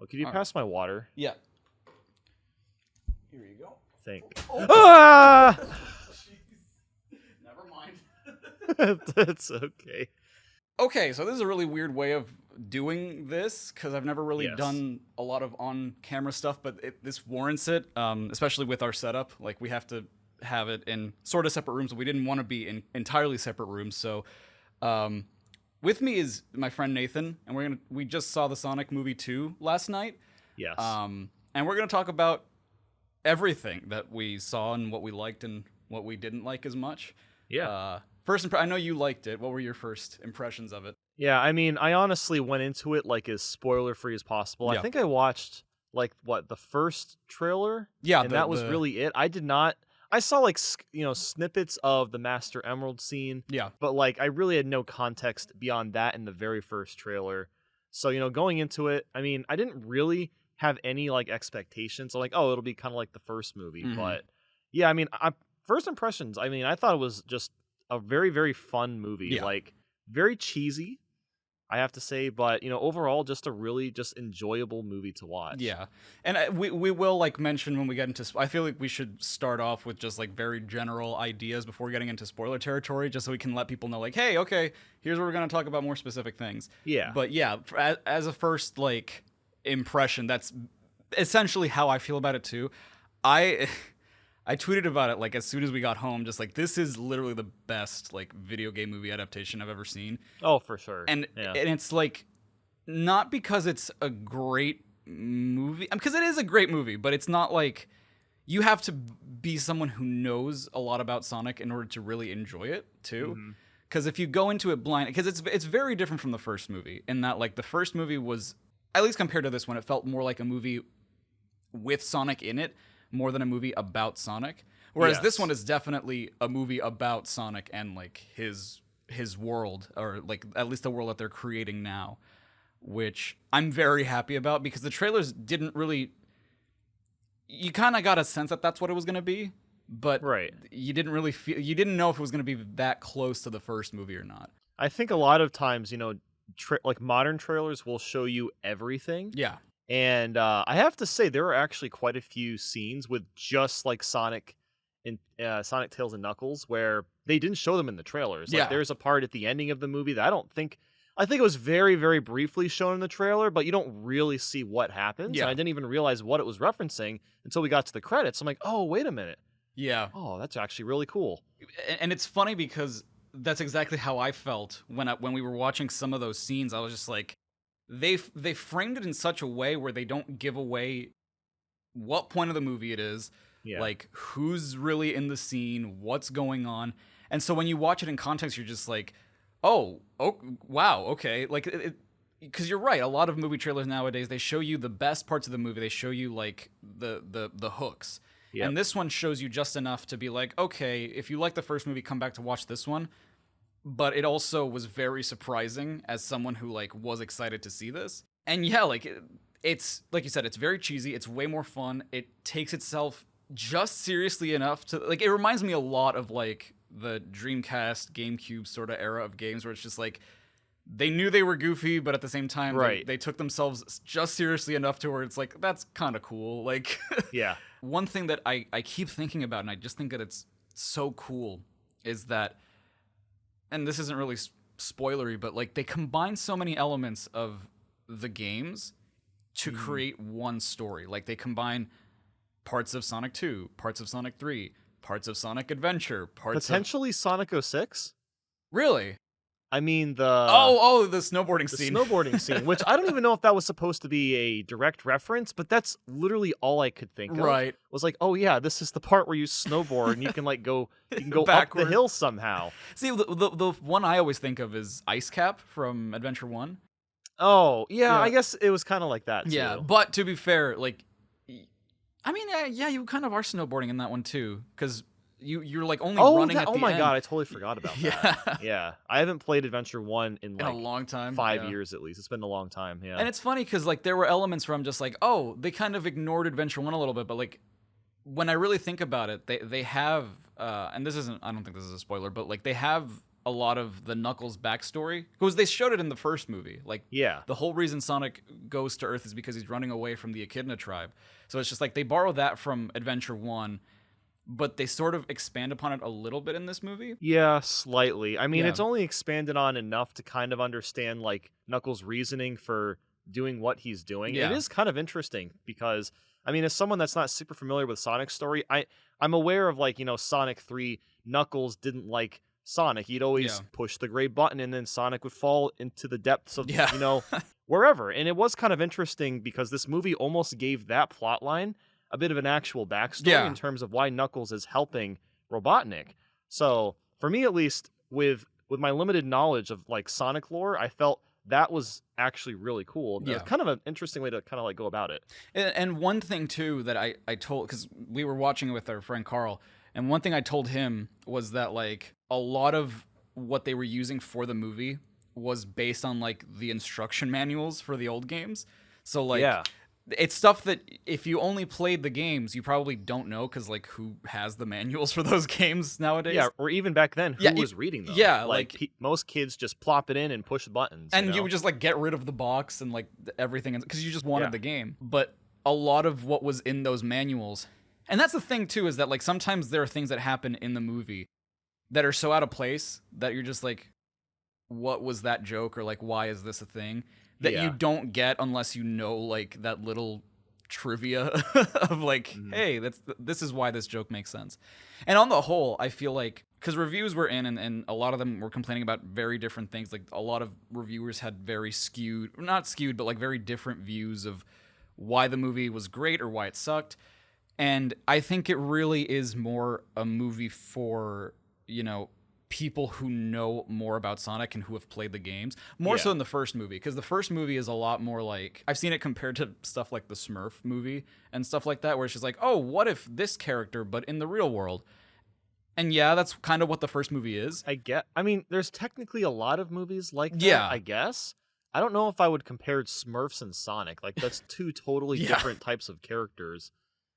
Oh, could you pass my water? Yeah. Here you go. Thank you. Oh. Ah! Never mind. That's okay. Okay, so this is a really weird way of doing this because I've never really done a lot of on-camera stuff, but this warrants it, especially with our setup. Like, we have to have it in sort of separate rooms, but we didn't want to be in entirely separate rooms. So, with me is my friend Nathan, and we just saw the Sonic movie 2 last night. Yes. And we're gonna talk about everything that we saw and what we liked and what we didn't like as much. Yeah. I know you liked it. What were your first impressions of it? Yeah, I mean, I honestly went into it like as spoiler-free as possible. Yeah. I think I watched the first trailer. Yeah, and that was really it. I did not. I saw snippets of the Master Emerald scene. Yeah. But I really had no context beyond that in the very first trailer. So going into it, I mean, I didn't really have any expectations. So it'll be kind of like the first movie. Mm-hmm. But yeah, I mean, first impressions. I mean, I thought it was just a very, very fun movie. Yeah. Very cheesy, I have to say, but overall, just a really just enjoyable movie to watch. Yeah, and we will mention when we get into. I feel like we should start off with just very general ideas before getting into spoiler territory, just so we can let people know hey, okay, here's where we're gonna talk about more specific things. Yeah, but yeah, as a first impression, that's essentially how I feel about it too. I tweeted about it as soon as we got home, just this is literally the best video game movie adaptation I've ever seen. Oh, for sure. And it's not because it's a great movie, because it is a great movie, but it's not you have to be someone who knows a lot about Sonic in order to really enjoy it too. Because if you go into it blind, because it's very different from the first movie in that the first movie was, at least compared to this one, it felt more like a movie with Sonic in it, more than a movie about Sonic. Whereas this one is definitely a movie about Sonic and his world, or at least the world that they're creating now, which I'm very happy about because the trailers didn't really, you kind of got a sense that that's what it was going to be, but you didn't really you didn't know if it was going to be that close to the first movie or not. I think a lot of times, modern trailers will show you everything. Yeah. And I have to say, there are actually quite a few scenes with just Sonic and Sonic, Tails, and Knuckles where they didn't show them in the trailers. There's a part at the ending of the movie that I think it was very, very briefly shown in the trailer, but you don't really see what happens. Yeah. And I didn't even realize what it was referencing until we got to the credits. I'm like, oh, wait a minute. Yeah. Oh, that's actually really cool. And it's funny because that's exactly how I felt when we were watching some of those scenes. I was just they framed it in such a way where they don't give away what point of the movie it is, who's really in the scene, what's going on. And so when you watch it in context, you're just oh, wow, okay. Because you're right, a lot of movie trailers nowadays, they show you the best parts of the movie. They show you the hooks. Yep. And this one shows you just enough to be okay, if you like the first movie, come back to watch this one. But it also was very surprising as someone who was excited to see this. And yeah, it's like you said, it's very cheesy. It's way more fun. It takes itself just seriously enough to it reminds me a lot of the Dreamcast, GameCube sort of era of games where it's just they knew they were goofy, but at the same time they took themselves just seriously enough to where it's that's kind of cool. Yeah. One thing that I keep thinking about, and I just think that it's so cool, is that, and this isn't really spoilery, but they combine so many elements of the games to create one story. They combine parts of Sonic 2, parts of Sonic 3, parts of Sonic Adventure, potentially Sonic 06. Really? I mean the the snowboarding scene, which I don't even know if that was supposed to be a direct reference, but that's literally all I could think of. Right. Was oh yeah, this is the part where you snowboard and you can go up the hill somehow. See, the one I always think of is Ice Cap from Adventure 1. Oh, yeah, I guess it was kind of like that too. Yeah, but to be fair, I mean, yeah, you kind of are snowboarding in that one too, because you're only running at the end. Oh my god, I totally forgot about that. Yeah. I haven't played Adventure 1 in a long time. 5 years at least. It's been a long time, yeah. And it's funny because there were elements where I'm just oh, they kind of ignored Adventure 1 a little bit, but when I really think about it, they have, and this isn't, I don't think this is a spoiler, but they have a lot of the Knuckles backstory, because they showed it in the first movie. Like, the whole reason Sonic goes to Earth is because he's running away from the Echidna tribe. So it's just like they borrow that from Adventure 1, but they sort of expand upon it a little bit in this movie. Yeah, slightly. I mean, it's only expanded on enough to kind of understand, like, Knuckles' reasoning for doing what he's doing. It is kind of interesting because, I mean, as someone that's not super familiar with Sonic's story, I'm aware of, like, you know, Sonic 3, Knuckles didn't like Sonic. He'd always push the gray button, and then Sonic would fall into the depths of, you know, wherever. And it was kind of interesting because this movie almost gave that plot line a bit of an actual backstory in terms of why Knuckles is helping Robotnik. So, for me at least, with my limited knowledge of, like, Sonic lore, I felt that was actually really cool. It's kind of an interesting way to kind of, like, go about it. And one thing, too, that I told, because we were watching it with our friend Carl, and one thing I told him was that, like, a lot of what they were using for the movie was based on, like, the instruction manuals for the old games. So, like, it's stuff that if you only played the games, you probably don't know, because, like, who has the manuals for those games nowadays? Yeah, or even back then, who was reading them? Yeah, like most kids just plop it in and push buttons. And you would just, like, get rid of the box and, like, everything, because you just wanted the game. But a lot of what was in those manuals, and that's the thing, too, is that, like, sometimes there are things that happen in the movie that are so out of place that you're just like, what was that joke? Or, like, why is this a thing? That you don't get unless you know, like, that little trivia of, like, hey, this is why this joke makes sense. And on the whole, I feel like, because reviews were in, and a lot of them were complaining about very different things. Like, a lot of reviewers had very not skewed, but, like, very different views of why the movie was great or why it sucked. And I think it really is more a movie for, you know, people who know more about Sonic and who have played the games, more so than the first movie, because the first movie is a lot more like, I've seen it compared to stuff like the Smurf movie and stuff like that, where it's just like, oh, what if this character but in the real world? And that's kind of what the first movie is. I mean, there's technically a lot of movies like that, I guess. I don't know if I would compare Smurfs and Sonic. Like, that's two totally different types of characters.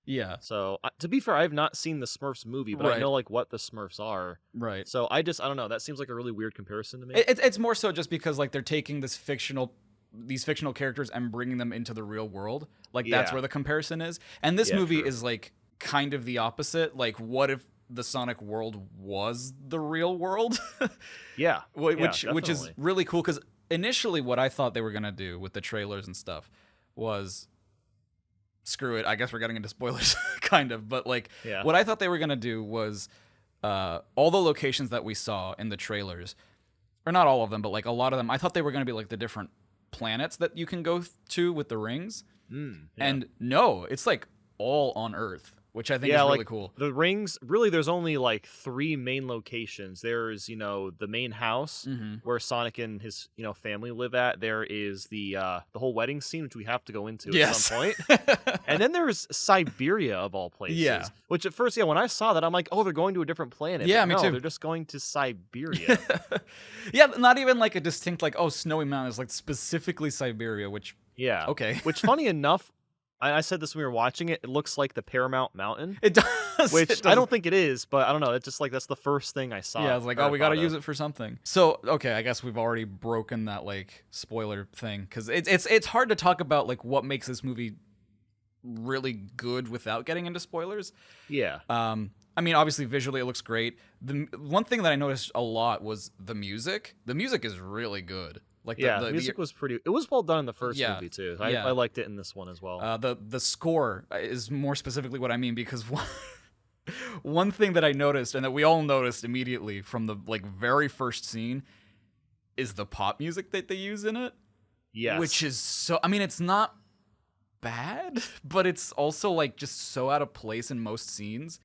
Yeah. So, to be fair, I have not seen the Smurfs movie, but I know, like, what the Smurfs are. Right. So, I don't know. That seems like a really weird comparison to me. It's more so just because, like, they're taking these fictional characters and bringing them into the real world. Like, that's where the comparison is. And this movie is, like, kind of the opposite. Like, what if the Sonic world was the real world? Which is really cool, because initially what I thought they were going to do with the trailers and stuff was, screw it, I guess we're getting into spoilers, kind of. But, like, what I thought they were going to do was all the locations that we saw in the trailers, or not all of them, but, like, a lot of them, I thought they were going to be, like, the different planets that you can go to with the rings. And no, it's, like, all on Earth, which I think is really cool. The rings, really, there's only, like, 3 main locations. There's, you know, the main house where Sonic and his, you know, family live at. There is the whole wedding scene, which we have to go into at some point. And then there's Siberia, of all places. Which at first, when I saw that, I'm like, oh, they're going to a different planet. Yeah, but me too. They're just going to Siberia. Not even, like, a distinct, like, oh, Snowy Mountain. It's, like, specifically Siberia, which... Okay. Which, funny enough, I said this when we were watching it, it looks like the Paramount Mountain. It does. Which I don't think it is, but I don't know. It's just like, that's the first thing I saw. Yeah, I was like, oh, we got to use it for something. So, okay, I guess we've already broken that, like, spoiler thing, because it's hard to talk about, like, what makes this movie really good without getting into spoilers. Yeah. I mean, obviously, visually, it looks great. The one thing that I noticed a lot was the music. The music is really good. Like, the music was pretty... It was well done in the first movie, too. I liked it in this one as well. The score is more specifically what I mean, because one thing that I noticed, and that we all noticed immediately from the, like, very first scene, is the pop music that they use in it. Yes. Which is so... I mean, it's not bad, but it's also, like, just so out of place in most scenes.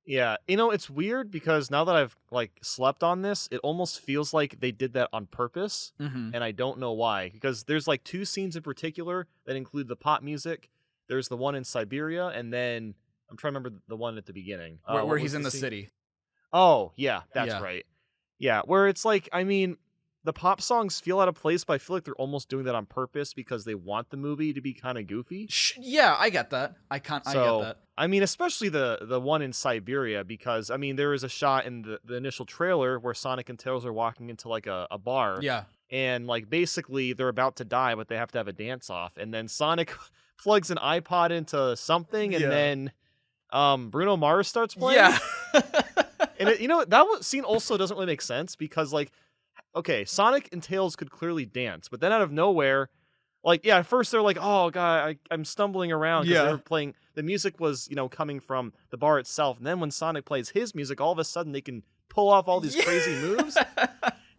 Yeah, you know, it's weird because now that I've, like, slept on this, it almost feels like they did that on purpose, and I don't know why. Because there's, like, 2 scenes in particular that include the pop music. There's the one in Siberia, and then I'm trying to remember the one at the beginning. Where he's in the city. Oh, yeah, that's right. Yeah, where it's like, I mean, the pop songs feel out of place, but I feel like they're almost doing that on purpose because they want the movie to be kind of goofy. Yeah, I get that. I get that. I mean, especially the one in Siberia, because I mean, there is a shot in the initial trailer where Sonic and Tails are walking into like a bar. Yeah. And like basically they're about to die, but they have to have a dance off, and then Sonic plugs an iPod into something, and then Bruno Mars starts playing. Yeah. And that scene also doesn't really make sense because like, okay, Sonic and Tails could clearly dance, but then out of nowhere, like, at first they're like, oh god, I'm stumbling around because they were playing, the music was coming from the bar itself, and then when Sonic plays his music, all of a sudden they can pull off all these crazy moves.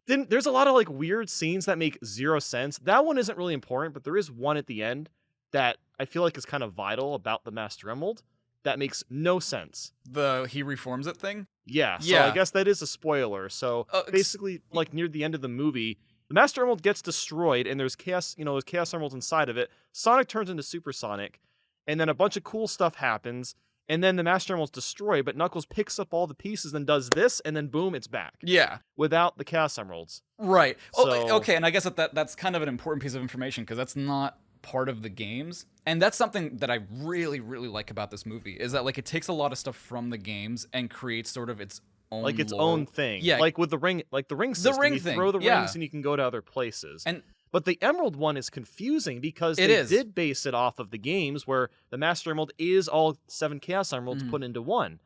Then there's a lot of like weird scenes that make zero sense. That one isn't really important, but there is one at the end that I feel like is kind of vital about the Master Emerald that makes no sense. The he reforms it thing? Yeah, so I guess that is a spoiler. So basically, like near the end of the movie, the Master Emerald gets destroyed, and there's chaos, there's Chaos Emeralds inside of it. Sonic turns into Super Sonic, and then a bunch of cool stuff happens, and then the Master Emerald's destroyed, but Knuckles picks up all the pieces and does this, and then boom, it's back. Yeah. Without the Chaos Emeralds. Right. So, okay, and I guess that's kind of an important piece of information, because that's not part of the games, and that's something that I really, really like about this movie, is that like it takes a lot of stuff from the games and creates sort of its own like its lore. own thing. Yeah, like with the ring, system. The ring you thing. Throw the rings and you can go to other places. But the Emerald one is confusing because they did base it off of the games where the Master Emerald is all 7 Chaos Emeralds put into one.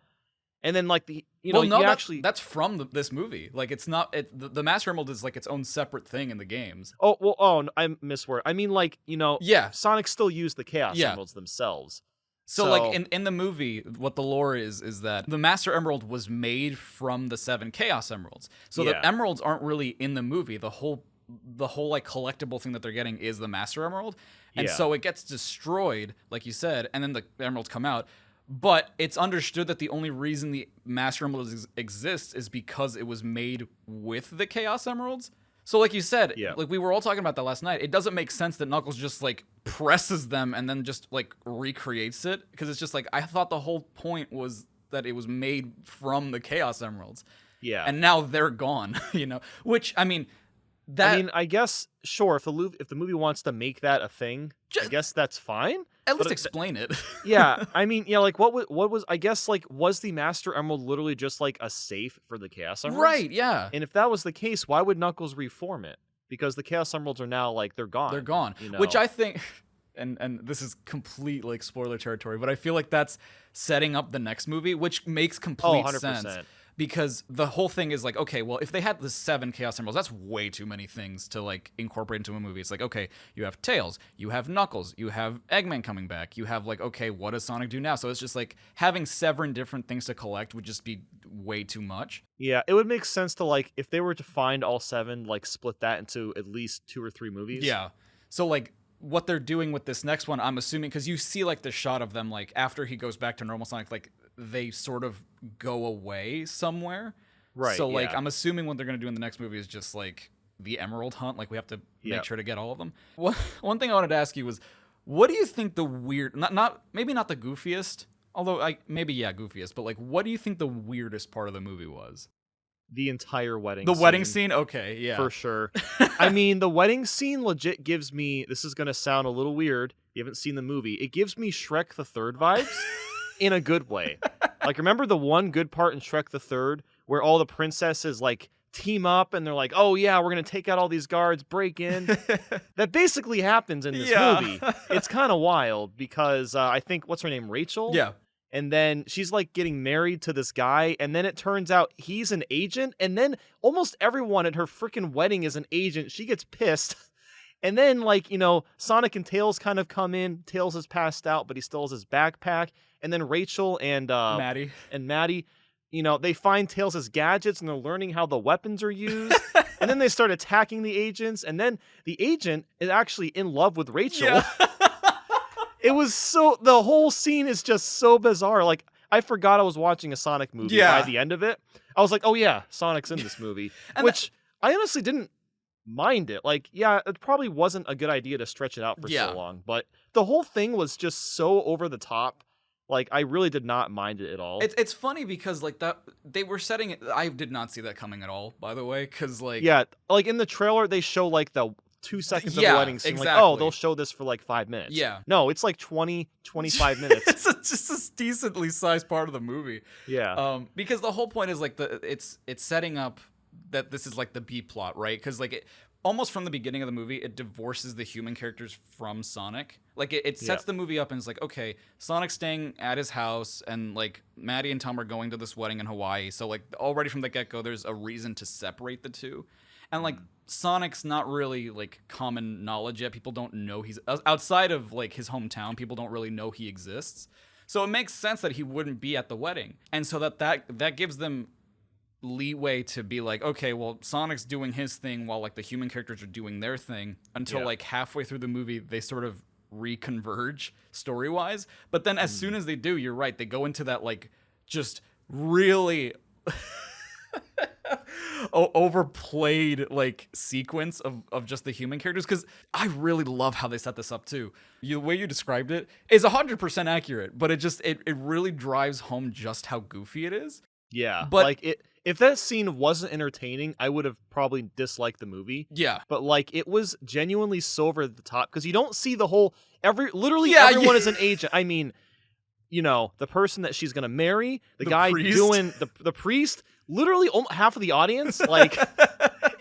And then like that's from this movie. Like it's not the Master Emerald is like its own separate thing in the games. I misword. I mean like, Sonic still used the Chaos Emeralds themselves. So like in the movie, what the lore is that the Master Emerald was made from the 7 Chaos Emeralds. So the emeralds aren't really in the movie. The whole like collectible thing that they're getting is the Master Emerald. And so it gets destroyed, like you said, and then the emeralds come out. But it's understood that the only reason the Master Emerald exists is because it was made with the Chaos Emeralds. So like you said, like we were all talking about that last night, it doesn't make sense that Knuckles just like presses them and then just like recreates it. Because it's just like, I thought the whole point was that it was made from the Chaos Emeralds. Yeah. And now they're gone, which, I mean... I guess, sure, if the movie wants to make that a thing, I guess that's fine. At least explain it. Yeah, I mean, like, what was, I guess, like, was the Master Emerald literally just, like, a safe for the Chaos Emeralds? Right, yeah. And if that was the case, why would Knuckles reform it? Because the Chaos Emeralds are now, like, they're gone. They're gone, which I think, and this is complete, like, spoiler territory, but I feel like that's setting up the next movie, which makes complete sense. Because the whole thing is like, okay, well, if they had the 7 Chaos Emeralds, that's way too many things to like incorporate into a movie. It's like, okay, you have Tails, you have Knuckles, you have Eggman coming back, you have like, okay, what does Sonic do now? So it's just like having 7 different things to collect would just be way too much. Yeah, it would make sense to like, if they were to find all 7, like split that into at least 2 or 3 movies. Yeah. So like what they're doing with this next one, I'm assuming, because you see like the shot of them like after he goes back to normal Sonic, like they sort of go away somewhere. Right. So like I'm assuming what they're going to do in the next movie is just like the Emerald Hunt. Like we have to make sure to get all of them. One thing I wanted to ask you was, what do you think the weird, maybe not the goofiest, although goofiest, but like what do you think the weirdest part of the movie was? The entire wedding scene. The wedding scene? Okay, yeah. For sure. I mean, the wedding scene legit gives me, this is going to sound a little weird, you haven't seen the movie, it gives me Shrek the Third vibes in a good way. Like, remember the one good part in Shrek the Third where all the princesses, like, team up and they're like, oh yeah, we're going to take out all these guards, break in? That basically happens in this movie. It's kind of wild because I think, what's her name, Rachel? Yeah. And then she's like getting married to this guy, and then it turns out he's an agent, and then almost everyone at her freaking wedding is an agent. She gets pissed. And then, like, Sonic and Tails kind of come in. Tails is passed out, but he still has his backpack. And then Rachel and Maddie, they find Tails' gadgets, and they're learning how the weapons are used. And then they start attacking the agents, and then the agent is actually in love with Rachel. Yeah. It was the whole scene is just so bizarre. Like, I forgot I was watching a Sonic movie by the end of it. I was like, oh yeah, Sonic's in this movie. Which I honestly didn't mind it. Like, yeah, it probably wasn't a good idea to stretch it out for so long. But the whole thing was just so over the top. Like, I really did not mind it at all. It's funny because like that they were setting it. I did not see that coming at all, by the way, because like yeah, like in the trailer they show like the 2 seconds of the wedding scene. Exactly. Like, oh, they'll show this for like 5 minutes. Yeah. No, it's like 20-25 minutes. It's just a decently sized part of the movie. Yeah. Because the whole point is like it's setting up that this is like the B plot, right? Because like almost from the beginning of the movie, it divorces the human characters from Sonic. Like it sets the movie up and it's like, okay, Sonic's staying at his house and like Maddie and Tom are going to this wedding in Hawaii. So like already from the get-go, there's a reason to separate the two. And like Sonic's not really like common knowledge yet. People don't know he's outside of like his hometown. People don't really know he exists. So it makes sense that he wouldn't be at the wedding. And so that gives them leeway to be like, okay, well, Sonic's doing his thing while like the human characters are doing their thing until like halfway through the movie they sort of reconverge story-wise. But then as soon as they do, you're right, they go into that like just really overplayed like sequence of just the human characters, because I really love how they set this up too. The way you described it is 100% accurate, but it really drives home just how goofy it is. Yeah, but like if that scene wasn't entertaining, I would have probably disliked the movie. Yeah. But like it was genuinely so over the top because you don't see the whole everyone is an agent. I mean, you know, the person that she's gonna marry, the guy priest. doing the priest, literally half of the audience, like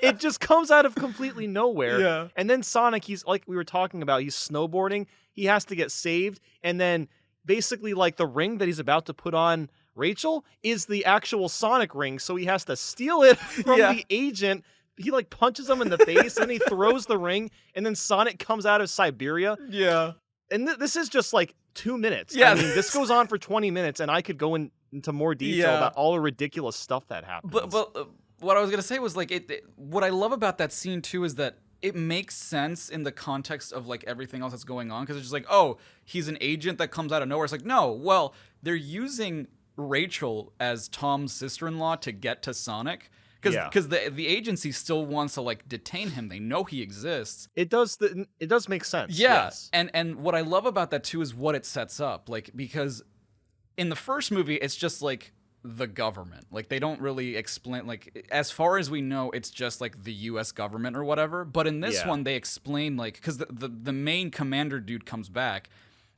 it just comes out of completely nowhere. Yeah. And then Sonic, he's like we were talking about, he's snowboarding, he has to get saved, and then basically like the ring that he's about to put on Rachel is the actual Sonic ring, so he has to steal it from the agent. He like punches him in the face, and he throws the ring, and then Sonic comes out of Siberia. Yeah. And this is just like 2 minutes. Yeah. I mean, this goes on for 20 minutes, and I could go into more detail about all the ridiculous stuff that happens. But what I was gonna say was like what I love about that scene too is that it makes sense in the context of like everything else that's going on, because it's just like, oh, he's an agent that comes out of nowhere. It's like, no, well, they're using Rachel as Tom's sister-in-law to get to Sonic, because the agency still wants to like detain him. They know he exists. It does make sense. Yeah. Yes. And what I love about that too is what it sets up. Like, because in the first movie it's just like the government. Like they don't really explain, like as far as we know it's just like the US government or whatever. But in this one they explain like, because the main commander dude comes back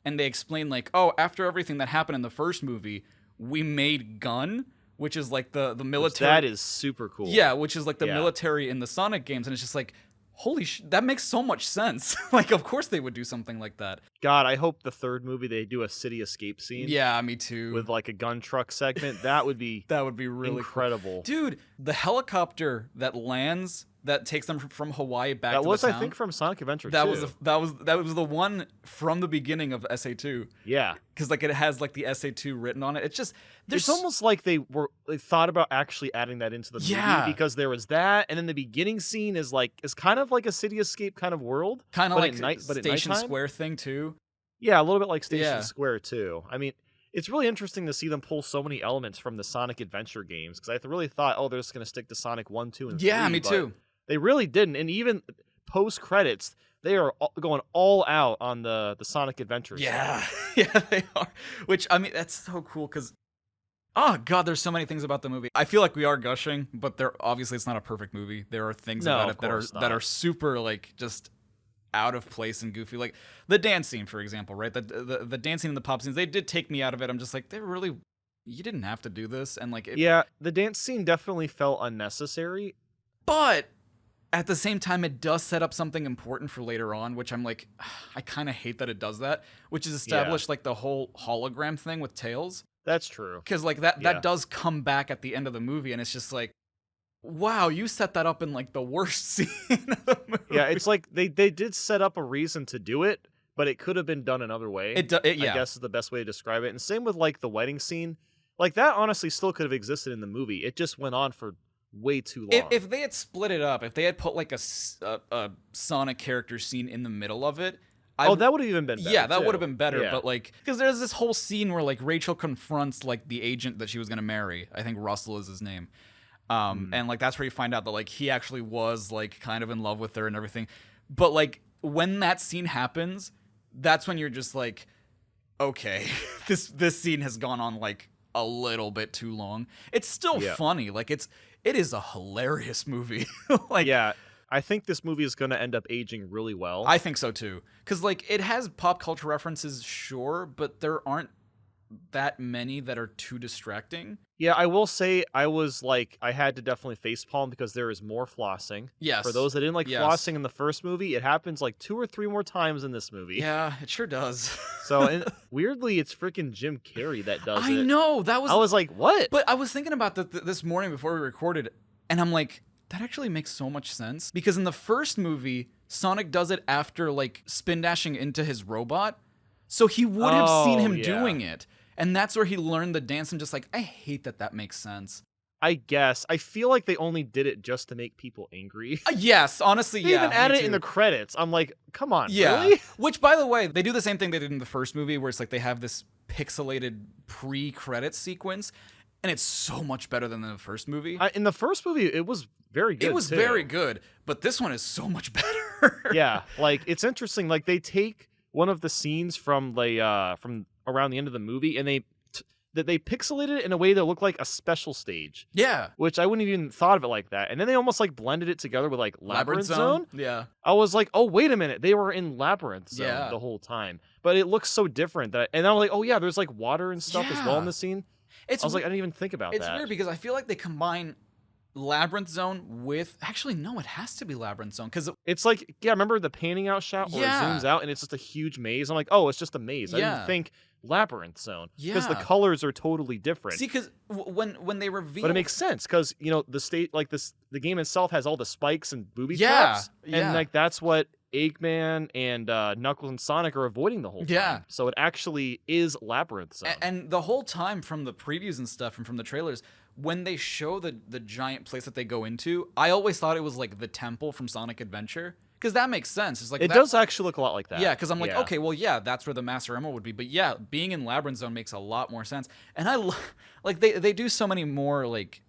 and they explain like, oh, after everything that happened in the first movie, we made Gun, which is like the military. That is super cool. Yeah, which is like the military in the Sonic games, and it's just like, holy that makes so much sense. Like, of course they would do something like that. God, I hope the third movie they do a city escape scene. Yeah, me too. With like a gun truck segment. That would be really incredible. Cool. Dude, the helicopter that lands that takes them from Hawaii back to the town. That was, I think, from Sonic Adventure 2. That was the one from the beginning of SA2. Yeah. Because like it has like the SA2 written on it. It's just it's almost like they thought about actually adding that into the movie, because there was that, and then the beginning scene is kind of like a city escape kind of world. Kind of like Station Square thing too. Yeah, a little bit like Station Square too. I mean, it's really interesting to see them pull so many elements from the Sonic Adventure games, because I really thought, oh, they're just going to stick to Sonic 1, 2, and 3. Yeah, me too. They really didn't, and even post-credits, they are going all out on the Sonic Adventure stuff. Yeah, they are. Which, I mean, that's so cool, because, oh, God, there's so many things about the movie. I feel like we are gushing, but obviously it's not a perfect movie. There are things about it that are super, like, just out of place and goofy. Like, the dance scene, for example, right? The dance scene and the pop scenes, they did take me out of it. I'm just like, you didn't have to do this. And, like... Yeah, the dance scene definitely felt unnecessary. But... at the same time, it does set up something important for later on, which I'm like, I kind of hate that it does that, which is establish like the whole hologram thing with Tails. That's true. Because like that does come back at the end of the movie, and it's just like, wow, you set that up in like the worst scene of the movie. Yeah, it's like they did set up a reason to do it, but it could have been done another way. I guess is the best way to describe it. And same with like the wedding scene. Like that honestly still could have existed in the movie. It just went on for way too long. If they had split it up, if they had put like a Sonic character scene in the middle of it, that would have even been better. Yeah, that would have been better. Yeah. But like, because there's this whole scene where like Rachel confronts like the agent that she was gonna marry. I think Russell is his name. And like that's where you find out that like he actually was like kind of in love with her and everything. But like when that scene happens, that's when you're just like, okay, this scene has gone on like a little bit too long. It's still funny. Like it is a hilarious movie. Like yeah, I think this movie is going to end up aging really well. I think so too. Cuz like it has pop culture references, sure, but there aren't that many that are too distracting. Yeah, I will say I had to definitely facepalm because there is more flossing. Yes. For those that didn't like flossing in the first movie, it happens like 2 or 3 more times in this movie. Yeah, it sure does. So, and weirdly, it's freaking Jim Carrey that does it. I know, that was... I was like, what? But I was thinking about that this morning before we recorded, and I'm like, that actually makes so much sense. Because in the first movie, Sonic does it after, like, spin dashing into his robot. So he would have seen him doing it. And that's where he learned the dance. I'm just like, I hate that makes sense. I guess. I feel like they only did it just to make people angry. Yes, honestly, They even added it in the credits. I'm like, come on, yeah. really? Which, by the way, they do the same thing they did in the first movie, where it's like they have this pixelated pre-credits sequence, and it's so much better than the first movie. In the first movie, it was very good, It was very good, but this one is so much better. Yeah, like, it's interesting. Like, they take one of the scenes from around the end of the movie, and they pixelated it in a way that looked like a special stage. Yeah. Which I wouldn't even thought of it like that. And then they almost like blended it together with like Labyrinth Zone. Yeah. I was like, oh, wait a minute. They were in Labyrinth Zone the whole time. But it looks so different. And I'm like, oh yeah, there's like water and stuff as well in the scene. I was like, I didn't even think about that. It's weird because I feel like they combine Labyrinth Zone with... Actually, no, it has to be Labyrinth Zone because... It's like, yeah, remember the panning out shot where it zooms out and it's just a huge maze? I'm like, oh, it's just a maze. I didn't think Labyrinth Zone because the colors are totally different. See, because when they reveal... But it makes sense because, you know, the game itself has all the spikes and booby traps. And like that's what Eggman and Knuckles and Sonic are avoiding the whole time. Yeah. So it actually is Labyrinth Zone. And the whole time from the previews and stuff and from the trailers, when they show the giant place that they go into, I always thought it was like the temple from Sonic Adventure. Because that makes sense. It's like it does actually look a lot like that. Yeah, because I'm like, okay, well, yeah, that's where the Master Emerald would be. But yeah, being in Labyrinth Zone makes a lot more sense. And like they do so many more like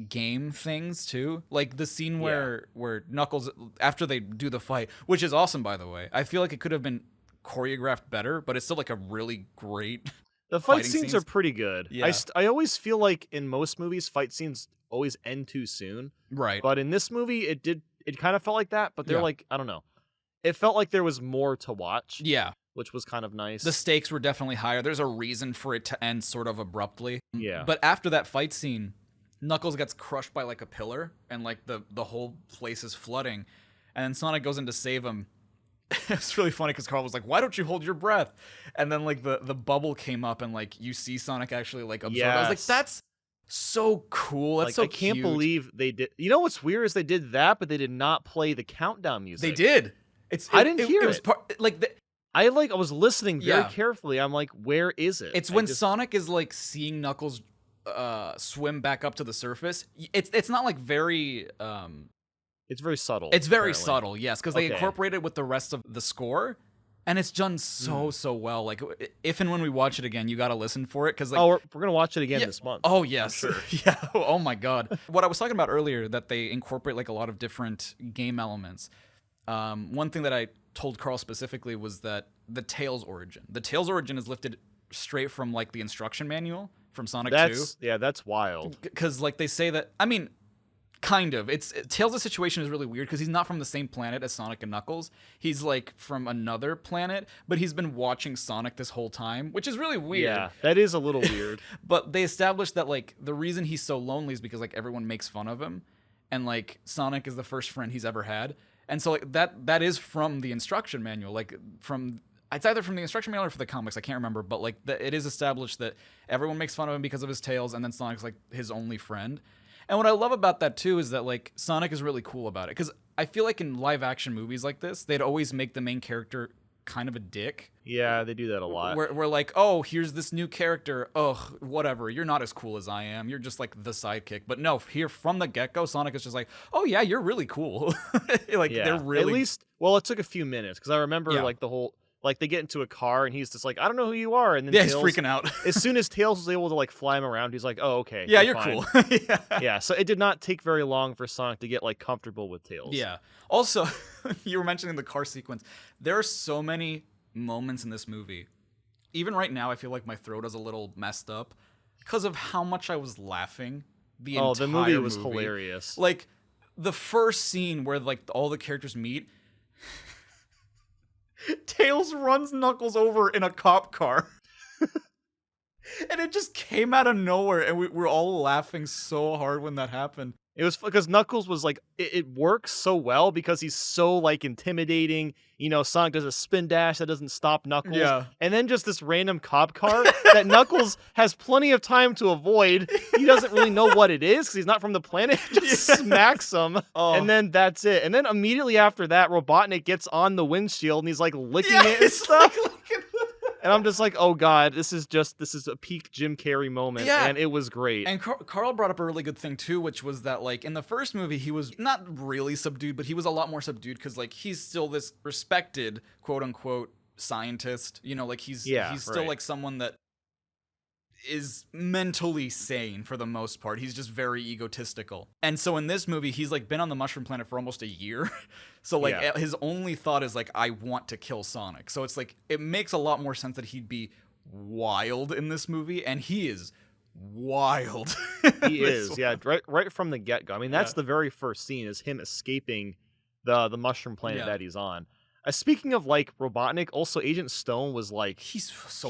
game things too. Like the scene where Knuckles, after they do the fight, which is awesome by the way. I feel like it could have been choreographed better, but it's still like a really great. The fight scenes are pretty good. Yeah. I always feel like in most movies, fight scenes always end too soon. Right. But in this movie, it kind of felt like that, but they're like, I don't know. It felt like there was more to watch. Yeah. Which was kind of nice. The stakes were definitely higher. There's a reason for it to end sort of abruptly. Yeah. But after that fight scene, Knuckles gets crushed by like a pillar and like the whole place is flooding. And then Sonic goes in to save him. It's really funny because Carl was like, why don't you hold your breath? And then like the bubble came up and like you see Sonic actually like absorb. Yes. I was like, that's so cool. That's like, so I can't believe they did. You know what's weird is they did that, but they did not play the countdown music. They did. I didn't hear it. Was I was listening very carefully. I'm like, where is it? It's when Sonic is like seeing Knuckles swim back up to the surface. It's not like very it's very subtle. It's very subtle, yes, because they incorporate it with the rest of the score, and it's done so well. Like, if and when we watch it again, you got to listen for it because like, we're gonna watch it again this month. Oh yes, sure. Yeah. Oh my god. What I was talking about earlier, that they incorporate like a lot of different game elements. One thing that I told Carl specifically was that the Tails origin. The Tails origin is lifted straight from like the instruction manual from Sonic 2. Yeah, that's wild. Because like they say that, I mean, kind of. Tails' situation is really weird because he's not from the same planet as Sonic and Knuckles. He's like from another planet, but he's been watching Sonic this whole time, which is really weird. Yeah, that is a little weird. But they established that like the reason he's so lonely is because like everyone makes fun of him, and like Sonic is the first friend he's ever had. And so like that is from the instruction manual, like it's either from the instruction manual or for the comics, I can't remember, but like it is established that everyone makes fun of him because of his tails, and then Sonic's like his only friend. And what I love about that too is that like Sonic is really cool about it, because I feel like in live action movies like this, they'd always make the main character kind of a dick. Yeah, they do that a lot. We're like, oh, here's this new character. Ugh, whatever. You're not as cool as I am. You're just like the sidekick. But no, here from the get-go, Sonic is just like, oh yeah, you're really cool. Like they're really. At least, well, it took a few minutes because I remember like the whole. Like, they get into a car, and he's just like, I don't know who you are. And then Tails, he's freaking out. As soon as Tails was able to, like, fly him around, he's like, oh, okay. Yeah, you're cool. Yeah, so it did not take very long for Sonic to get, like, comfortable with Tails. Yeah. Also, you were mentioning the car sequence. There are so many moments in this movie, even right now, I feel like my throat is a little messed up because of how much I was laughing the entire the movie was hilarious. Like, the first scene where, like, all the characters meet, Tails runs Knuckles over in a cop car. And it just came out of nowhere, and we're all laughing so hard when that happened. It was because Knuckles was like, it works so well because he's so like intimidating. You know, Sonic does a spin dash that doesn't stop Knuckles. Yeah. And then just this random cop car that Knuckles has plenty of time to avoid. He doesn't really know what it is because he's not from the planet. Just smacks him. And then that's it. And then immediately after that, Robotnik gets on the windshield and he's like licking it and stuff. And I'm just like, oh god, this is a peak Jim Carrey moment, and it was great. And Carl brought up a really good thing too, which was that, like, in the first movie, he was not really subdued, but he was a lot more subdued because, like, he's still this respected, quote unquote, scientist. You know, like, he's still like someone that is mentally sane for the most part. He's just very egotistical. And so in this movie, he's like been on the Mushroom Planet for almost a year. So like his only thought is like, I want to kill Sonic. So it's like, it makes a lot more sense that he'd be wild in this movie, and he is wild. He is, right from the get-go. I mean, that's the very first scene, is him escaping the Mushroom Planet that he's on. Speaking of like Robotnik, also Agent Stone was like, he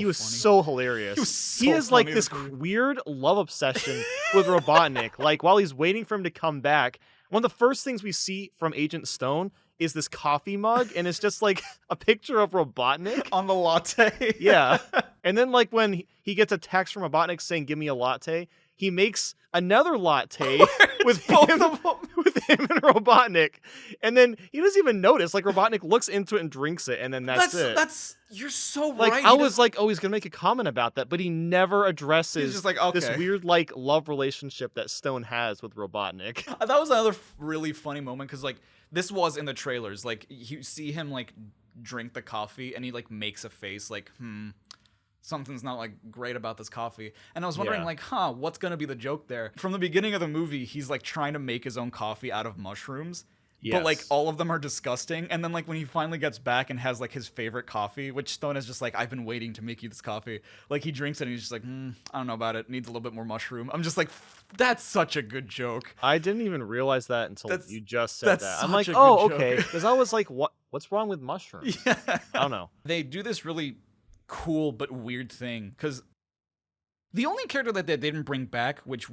was so hilarious. He has like this weird love obsession with Robotnik. Like, while he's waiting for him to come back, one of the first things we see from Agent Stone is this coffee mug, and it's just like a picture of Robotnik on the latte. Yeah. And then like when he gets a text from Robotnik saying, "Give me a latte," he makes another latte with him and Robotnik. And then he doesn't even notice. Like, Robotnik looks into it and drinks it, and then that's it. You're so like, right. I was like, oh, he's going to make a comment about that, but he never addresses he's just like, okay, this weird, like, love relationship that Stone has with Robotnik. That was another really funny moment, because, like, this was in the trailers. Like, you see him, like, drink the coffee, and he, like, makes a face, like, something's not, like, great about this coffee. And I was wondering, like, what's gonna be the joke there? From the beginning of the movie, he's, like, trying to make his own coffee out of mushrooms. Yes. But, like, all of them are disgusting. And then, like, when he finally gets back and has, like, his favorite coffee, which Stone is just like, I've been waiting to make you this coffee. Like, he drinks it and he's just like, I don't know about it. Needs a little bit more mushroom. I'm just like, that's such a good joke. I didn't even realize that until you just said that. I'm like, oh, okay. Because I was like, what's wrong with mushrooms? Yeah. I don't know. They do this really cool but weird thing, because the only character that they didn't bring back, which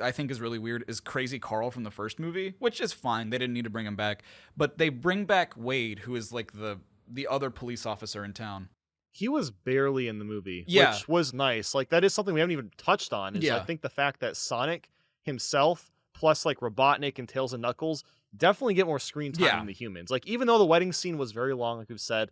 I think is really weird, is Crazy Carl from the first movie, which is fine. They didn't need to bring him back. But they bring back Wade, who is like the other police officer in town. He was barely in the movie, which was nice. Like, that is something we haven't even touched on. Is I think the fact that Sonic himself, plus like Robotnik and Tails and Knuckles, definitely get more screen time than the humans. Like, even though the wedding scene was very long, like we've said,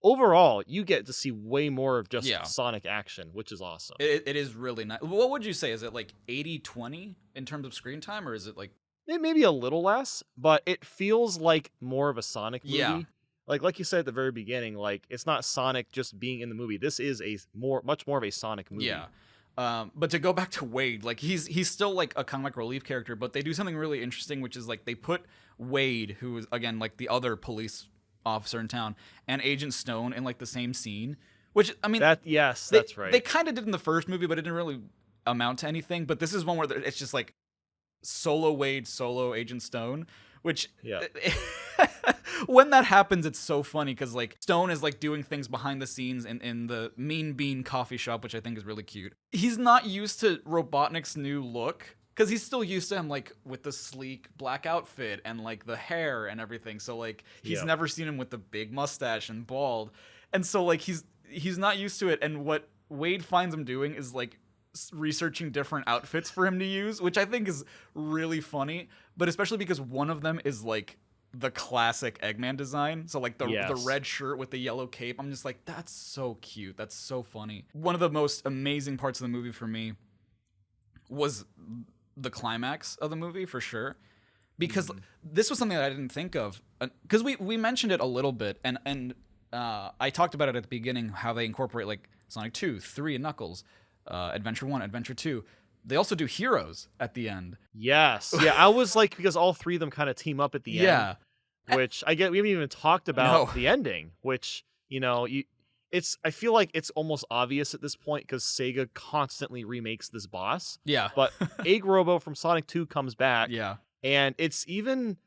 overall, you get to see way more of just Sonic action, which is awesome. It is really nice. What would you say? Is it like 80-20 in terms of screen time, or is it like... It may be a little less, but it feels like more of a Sonic movie. Yeah. Like you said at the very beginning, like, it's not Sonic just being in the movie. This is much more of a Sonic movie. Yeah. But to go back to Wade, like, he's still like a comic relief character, but they do something really interesting, which is like they put Wade, who is again like the other police officer in town, and Agent Stone in like the same scene, which, I mean, that's right. They kind of did in the first movie, but it didn't really amount to anything. But this is one where it's just like solo Wade, solo Agent Stone, which when that happens, it's so funny, because like Stone is like doing things behind the scenes in the Mean Bean coffee shop, which I think is really cute. He's not used to Robotnik's new look, because he's still used to him, like, with the sleek black outfit and, like, the hair and everything. So, like, he's never seen him with the big mustache and bald. And so, like, he's not used to it. And what Wade finds him doing is, like, researching different outfits for him to use, which I think is really funny. But especially because one of them is, like, the classic Eggman design. So, like, the red shirt with the yellow cape. I'm just like, that's so cute. That's so funny. One of the most amazing parts of the movie for me was the climax of the movie, for sure, because this was something that I didn't think of, because we mentioned it a little bit, and I talked about it at the beginning, how they incorporate like Sonic 2, 3, and Knuckles, Adventure 1, Adventure 2. They also do Heroes at the end. Yes. Yeah, I was like, because all three of them kind of team up at the end, which we haven't even talked about the ending, which, you know, I feel like it's almost obvious at this point because Sega constantly remakes this boss. Yeah. But Egg Robo from Sonic 2 comes back. Yeah. And it's even,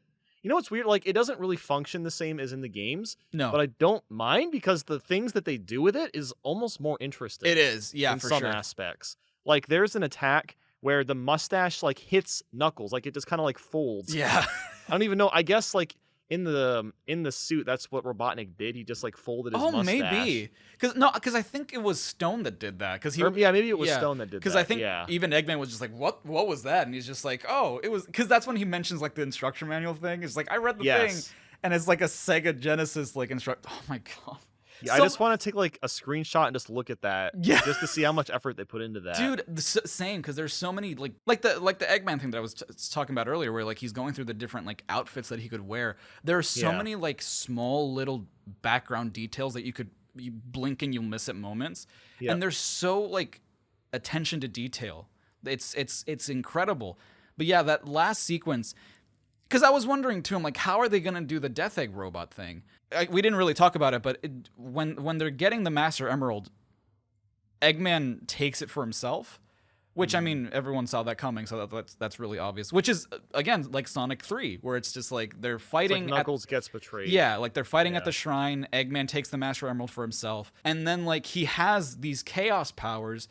what's weird? Like, it doesn't really function the same as in the games. No. But I don't mind because the things that they do with it is almost more interesting. It is, yeah, in for some sure. aspects. Like, there's an attack where the mustache, like, hits Knuckles. Like, it just kind of, like, folds. Yeah. I don't even know. I guess, like, in the suit, that's what Robotnik did. He just, like, folded his mustache. Maybe. Because I think it was Stone that did that. Maybe it was Stone that did that. Because I think even Eggman was just like, what was that? And he's just like, oh, it was... Because that's when he mentions, like, the instruction manual thing. It's like, I read the thing. And it's like a Sega Genesis, like, Oh, my God. Yeah, I just want to take like a screenshot and just look at that, just to see how much effort they put into that. Dude, same, because there's so many like the Eggman thing that I was talking about earlier, where like he's going through the different like outfits that he could wear. There are so many like small little background details that you blink and you'll miss at moments, and there's so like attention to detail. It's incredible. But yeah, that last sequence. Because I was wondering, too, I'm like, how are they going to do the Death Egg robot thing? We didn't really talk about it, but when they're getting the Master Emerald, Eggman takes it for himself, which, I mean, everyone saw that coming, so that's really obvious. Which is, again, like Sonic 3, where it's just like they're fighting... It's like Knuckles gets betrayed. Yeah, like they're fighting at the shrine, Eggman takes the Master Emerald for himself, and then, like, he has these Chaos powers,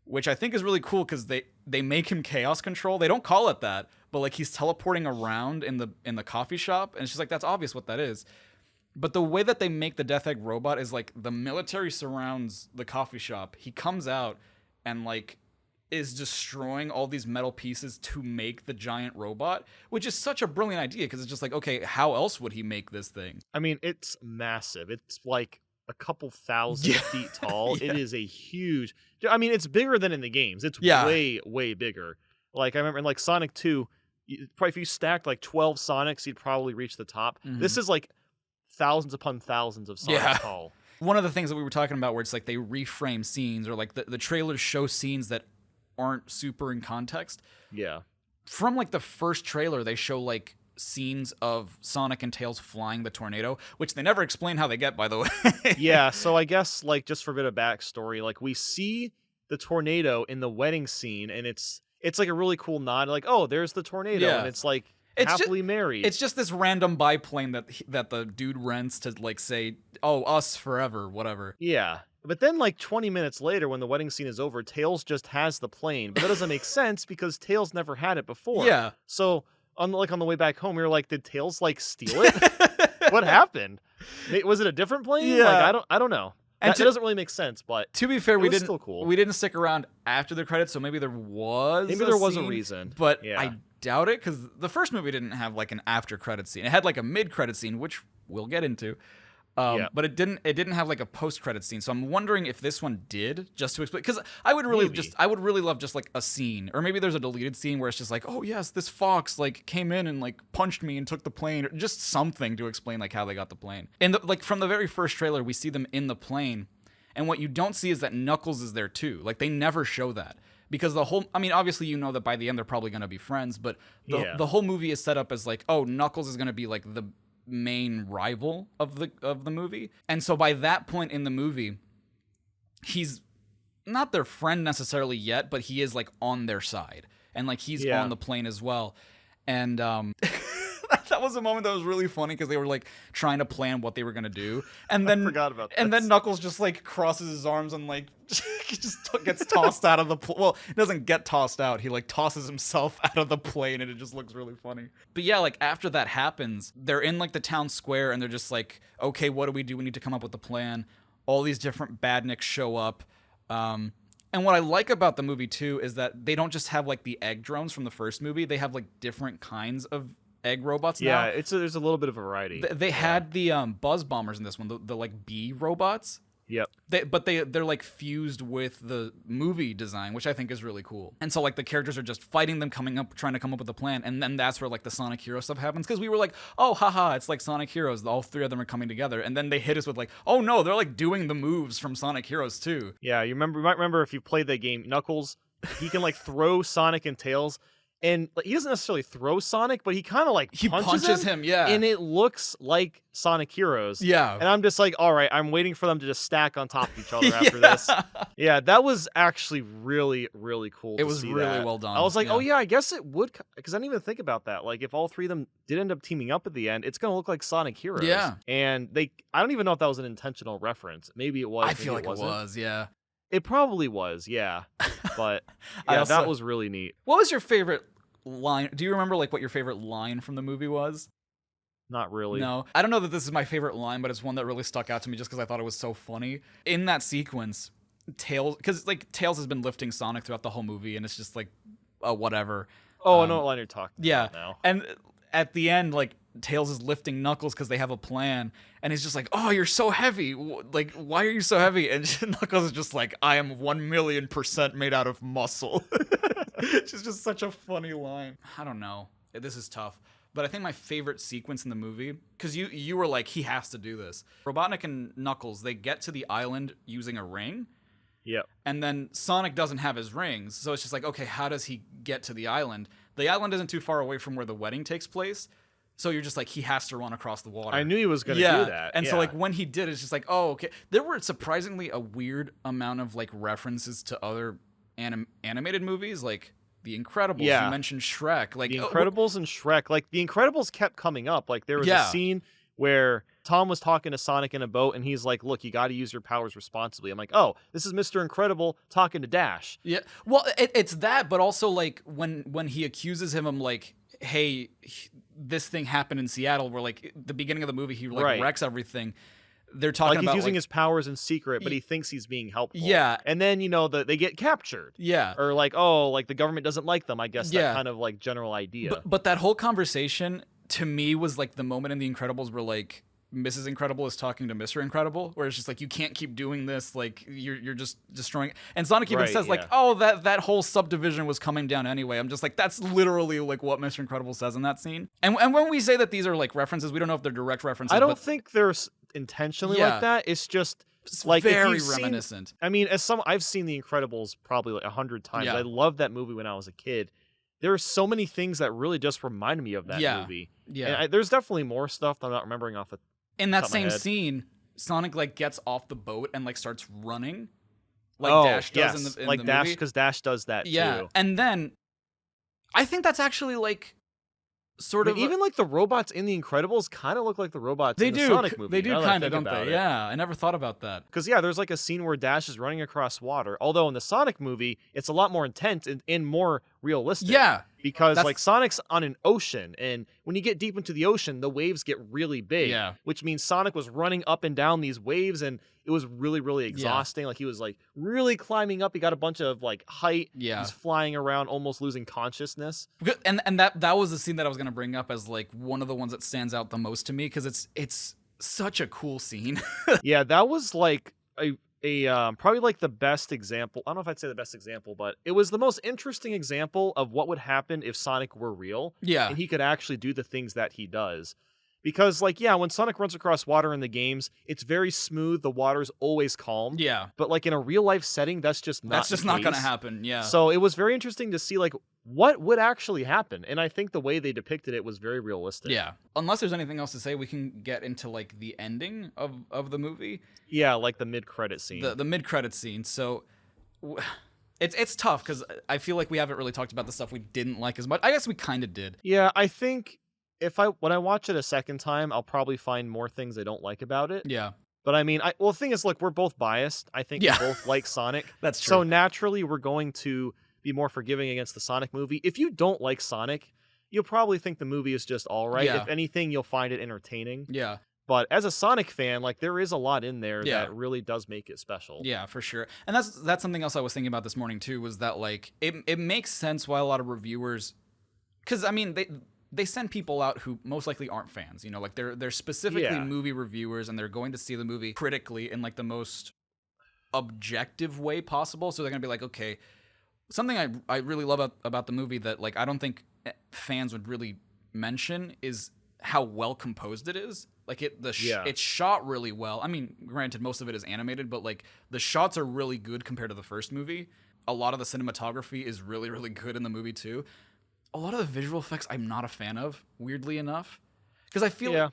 which I think is really cool, because they make him Chaos Control. They don't call it that, but like he's teleporting around in the coffee shop, and it's just like, that's obvious what that is. But the way that they make the Death Egg robot is like the military surrounds the coffee shop. He comes out and like is destroying all these metal pieces to make the giant robot, which is such a brilliant idea, because it's just like, okay, how else would he make this thing? I mean, it's massive. It's like a couple thousand feet tall. It is a huge... I mean, it's bigger than in the games. It's way, way bigger. Like, I remember in like Sonic 2, probably if you stacked like 12 Sonics, you'd probably reach the top. This is like thousands upon thousands of Sonics tall. One of the things that we were talking about, where it's like they reframe scenes, or like the trailers show scenes that aren't super in context. Yeah. From like the first trailer, they show like scenes of Sonic and Tails flying the tornado, which they never explain how they get, by the way. Yeah, so I guess like just for a bit of backstory, like we see the tornado in the wedding scene, and it's like a really cool nod, like, oh, there's the tornado, and it's like happily married. It's just this random biplane that the dude rents to like say, oh, us forever, whatever. Yeah. But then like 20 minutes later, when the wedding scene is over, Tails just has the plane. But that doesn't make sense because Tails never had it before. Yeah. So on the way back home, we were like, did Tails like steal it? What happened? Was it a different plane? Yeah. Like, I don't know. That doesn't really make sense, but to be fair, still cool. We didn't stick around after the credits, so maybe there was a reason. But I doubt it, because the first movie didn't have like an after credit scene. It had like a mid credit scene, which we'll get into. But it didn't have like a post credit scene. So I'm wondering if this one did, just to explain, because I would really love just like a scene, or maybe there's a deleted scene where it's just like, oh yes, this fox like came in and like punched me and took the plane, or just something to explain like how they got the plane. And like from the very first trailer, we see them in the plane, and what you don't see is that Knuckles is there too. Like they never show that. Because obviously you know that by the end they're probably going to be friends, but the whole movie is set up as like, oh, Knuckles is going to be like the main rival of the movie. And so by that point in the movie, he's not their friend necessarily yet, but he is like on their side. And like he's on the plane as well. And that was a moment that was really funny, because they were like trying to plan what they were gonna do, and then I forgot about that. And then Knuckles just like crosses his arms and like just gets tossed out of the well, he doesn't get tossed out, he like tosses himself out of the plane, and it just looks really funny. But yeah, like after that happens, they're in like the town square, and they're just like, okay, what do? We need to come up with a plan. All these different badniks show up. And what I like about the movie too is that they don't just have like the egg drones from the first movie. They have like different kinds of egg robots now. Yeah, there's a little bit of variety. They had the buzz bombers in this one, the like bee robots. Yep. They're like fused with the movie design, which I think is really cool. And so like the characters are just fighting them, trying to come up with a plan, and then that's where like the Sonic Hero stuff happens, because we were like, oh, haha, it's like Sonic Heroes. All three of them are coming together, and then they hit us with like, oh no, they're like doing the moves from Sonic Heroes too. Yeah, you might remember if you played that game, Knuckles, he can like throw Sonic and Tails, and like, he doesn't necessarily throw Sonic, but he kind of like He punches him, yeah. and it looks like Sonic Heroes. Yeah. And I'm just like, all right, I'm waiting for them to just stack on top of each other after this. Yeah, that was actually really, really cool. It was really well done. I was like, oh yeah, I guess it would, because I didn't even think about that. Like, if all three of them did end up teaming up at the end, it's gonna look like Sonic Heroes. Yeah. And I don't even know if that was an intentional reference. Maybe it was. I feel like it was, yeah. It probably was, yeah. But yeah, that was really neat. What was your favorite line? Do you remember like what your favorite line from the movie was? Not really. No. I don't know that this is my favorite line, but it's one that really stuck out to me just because I thought it was so funny. In that sequence, Tails, because like Tails has been lifting Sonic throughout the whole movie, and it's just like, whatever. Oh, I know what line you're talking about now. And at the end, like, Tails is lifting Knuckles because they have a plan, and he's just like, oh, you're so heavy. Like, why are you so heavy? And Knuckles is just like, I am 1,000,000% made out of muscle. Which is just such a funny line. I don't know. This is tough. But I think my favorite sequence in the movie, because you were like, he has to do this. Robotnik and Knuckles, they get to the island using a ring. Yep. And then Sonic doesn't have his rings, so it's just like, okay, how does he get to the island? The island isn't too far away from where the wedding takes place, so you're just like, he has to run across the water. I knew he was going to do that. And so like when he did, it's just like, oh, okay. There were surprisingly a weird amount of like references to other animated movies, like The Incredibles. Yeah. You mentioned Shrek. Like The Incredibles and Shrek. Like The Incredibles kept coming up. Like there was a scene where Tom was talking to Sonic in a boat, and he's like, look, you got to use your powers responsibly. I'm like, oh, this is Mr. Incredible talking to Dash. Yeah. Well, it's that, but also like when he accuses him, I'm like, hey, this thing happened in Seattle, where like the beginning of the movie, he like wrecks everything. They're talking like about he's using his powers in secret, but he thinks he's being helpful. Yeah. And then, they get captured. Yeah. Or like, oh, like the government doesn't like them. I guess that kind of like general idea. But that whole conversation to me was like the moment in The Incredibles where like Mrs. Incredible is talking to Mr. Incredible, where it's just like, you can't keep doing this, like you're just destroying. And Sonic even says like, oh, that whole subdivision was coming down anyway. I'm just like, that's literally like what Mr. Incredible says in that scene. And when we say that these are like references, we don't know if they're direct references. I don't think they're intentionally like that. It's just like very reminiscent. I mean, I've seen The Incredibles probably like 100 times. I loved that movie when I was a kid. There are so many things that really just remind me of that movie. Yeah. And there's definitely more stuff that I'm not remembering off the in that same scene, Sonic like gets off the boat and like starts running, like Dash does in the Dash, movie. Because Dash does that too. And then I think that's actually like sort of even like the robots in The Incredibles kind of look like the robots in the Sonic movie. They do kind of, don't they? Yeah, I never thought about that. Because there's like a scene where Dash is running across water. Although in the Sonic movie, it's a lot more intense and more realistic. Yeah. Because like Sonic's on an ocean, and when you get deep into the ocean, the waves get really big. Yeah. Which means Sonic was running up and down these waves, and it was really, really exhausting. Like he was like really climbing up. He got a bunch of like height. Yeah. He's flying around, almost losing consciousness. And that was the scene that I was gonna bring up as like one of the ones that stands out the most to me, because it's such a cool scene. Yeah, that was like a probably like the best example. I don't know if I'd say the best example, but it was the most interesting example of what would happen if Sonic were real. Yeah. And he could actually do the things that he does. Because like, when Sonic runs across water in the games, it's very smooth. The water's always calm. Yeah. But like in a real life setting, that's just not going to happen. Yeah. So it was very interesting to see like what would actually happen. And I think the way they depicted it was very realistic. Yeah. Unless there's anything else to say, we can get into like the ending of the movie. Yeah, like the mid-credit scene. The mid-credit scene. So it's tough because I feel like we haven't really talked about the stuff we didn't like as much. I guess we kind of did. Yeah, I think when I watch it a second time, I'll probably find more things I don't like about it. Yeah. But I mean, the thing is, look, we're both biased. I think we both like Sonic. That's true. So naturally, we're going to be more forgiving against the Sonic movie. If you don't like Sonic, you'll probably think the movie is just all right. Yeah. If anything, you'll find it entertaining. Yeah. But as a Sonic fan, like there is a lot in there that really does make it special. Yeah, for sure. And that's something else I was thinking about this morning too, was that like it makes sense why a lot of reviewers, because I mean they send people out who most likely aren't fans, like they're specifically movie reviewers, and they're going to see the movie critically in like the most objective way possible. So they're gonna be like, okay, something I really love about the movie that like I don't think fans would really mention is how well composed it is. Like it's shot really well. I mean, granted, most of it is animated, but like the shots are really good compared to the first movie. A lot of the cinematography is really, really good in the movie too. a lot of the visual effects I'm not a fan of, weirdly enough. Because I feel like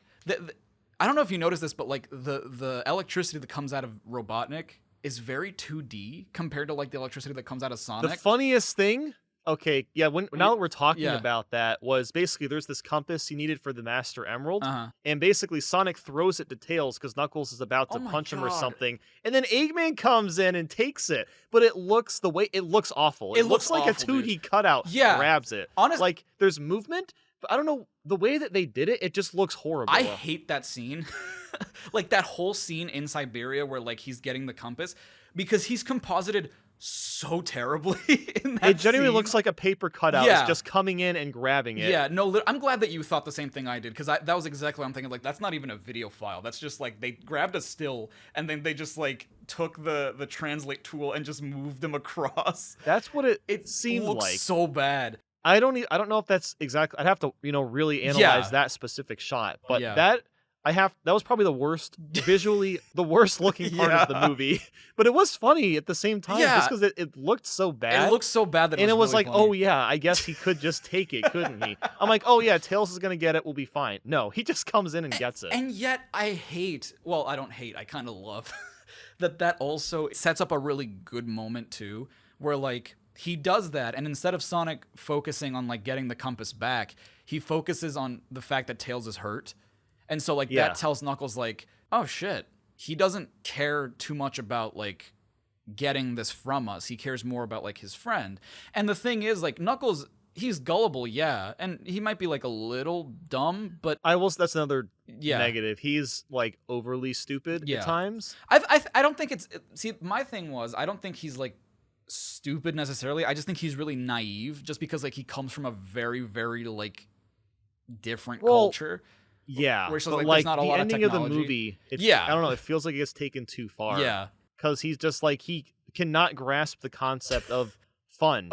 I don't know if you noticed this, but like the electricity that comes out of Robotnik is very 2D compared to like the electricity that comes out of Sonic. The funniest thing, okay, yeah, now that we're talking about that, was basically there's this compass he needed for the Master Emerald, and basically Sonic throws it to Tails because Knuckles is about to punch him or something, and then Eggman comes in and takes it, but it looks awful. It looks like awful, a 2D cutout grabs it. Honestly, like there's movement, but I don't know, the way that they did it, it just looks horrible. I hate that scene. Like that whole scene in Siberia where like he's getting the compass, because he's composited so terribly in that It genuinely looks like a paper cutout is just coming in and grabbing it. Yeah, no, I'm glad that you thought the same thing I did, because that was exactly what I'm thinking. Like, that's not even a video file. That's just like they grabbed a still and then they just like took the translate tool and just moved them across. That's what it seemed looks like. So bad. I don't know if that's exactly. I'd have to really analyze that specific shot, but that was probably the worst visually, the worst looking part of the movie. But it was funny at the same time, just because it looked so bad. It looked so bad that it was really like, funny. oh yeah, I guess he could just take it, couldn't he? I'm like, oh yeah, Tails is gonna get it, we'll be fine. No, he just comes in and gets it. And yet I kind of love that also sets up a really good moment too, where like he does that, and instead of Sonic focusing on like getting the compass back, he focuses on the fact that Tails is hurt. And so like that tells Knuckles like, oh shit, he doesn't care too much about like getting this from us. He cares more about like his friend. And the thing is, like, Knuckles, he's gullible, and he might be like a little dumb, but that's another negative. He's like overly stupid at times. I don't think my thing was, I don't think he's like stupid necessarily. I just think he's really naive, just because like he comes from a very, very like different culture. Yeah, where but like not a the lot ending of the movie, I don't know, it feels like it gets taken too far. Yeah. Because he's just like, he cannot grasp the concept of fun.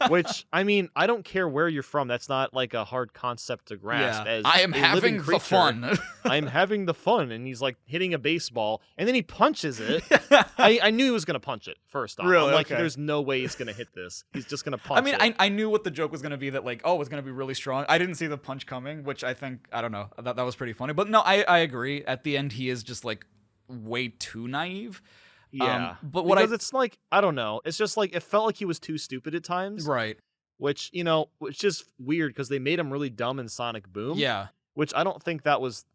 Which, I mean, I don't care where you're from. That's not like a hard concept to grasp. As I am having the fun. I'm having the fun. And he's like hitting a baseball, and then he punches it. I knew he was going to punch it first off. Really? I'm like, there's no way he's going to hit this. He's just going to punch it. I mean, I knew what the joke was going to be, that like, oh, it's going to be really strong. I didn't see the punch coming, which I don't know. That was pretty funny. But no, I agree. At the end, he is just like way too naive. Yeah, but it's like, I don't know. It's just like, it felt like he was too stupid at times. Right. Which, which is weird because they made him really dumb in Sonic Boom. Yeah. Which I don't think that was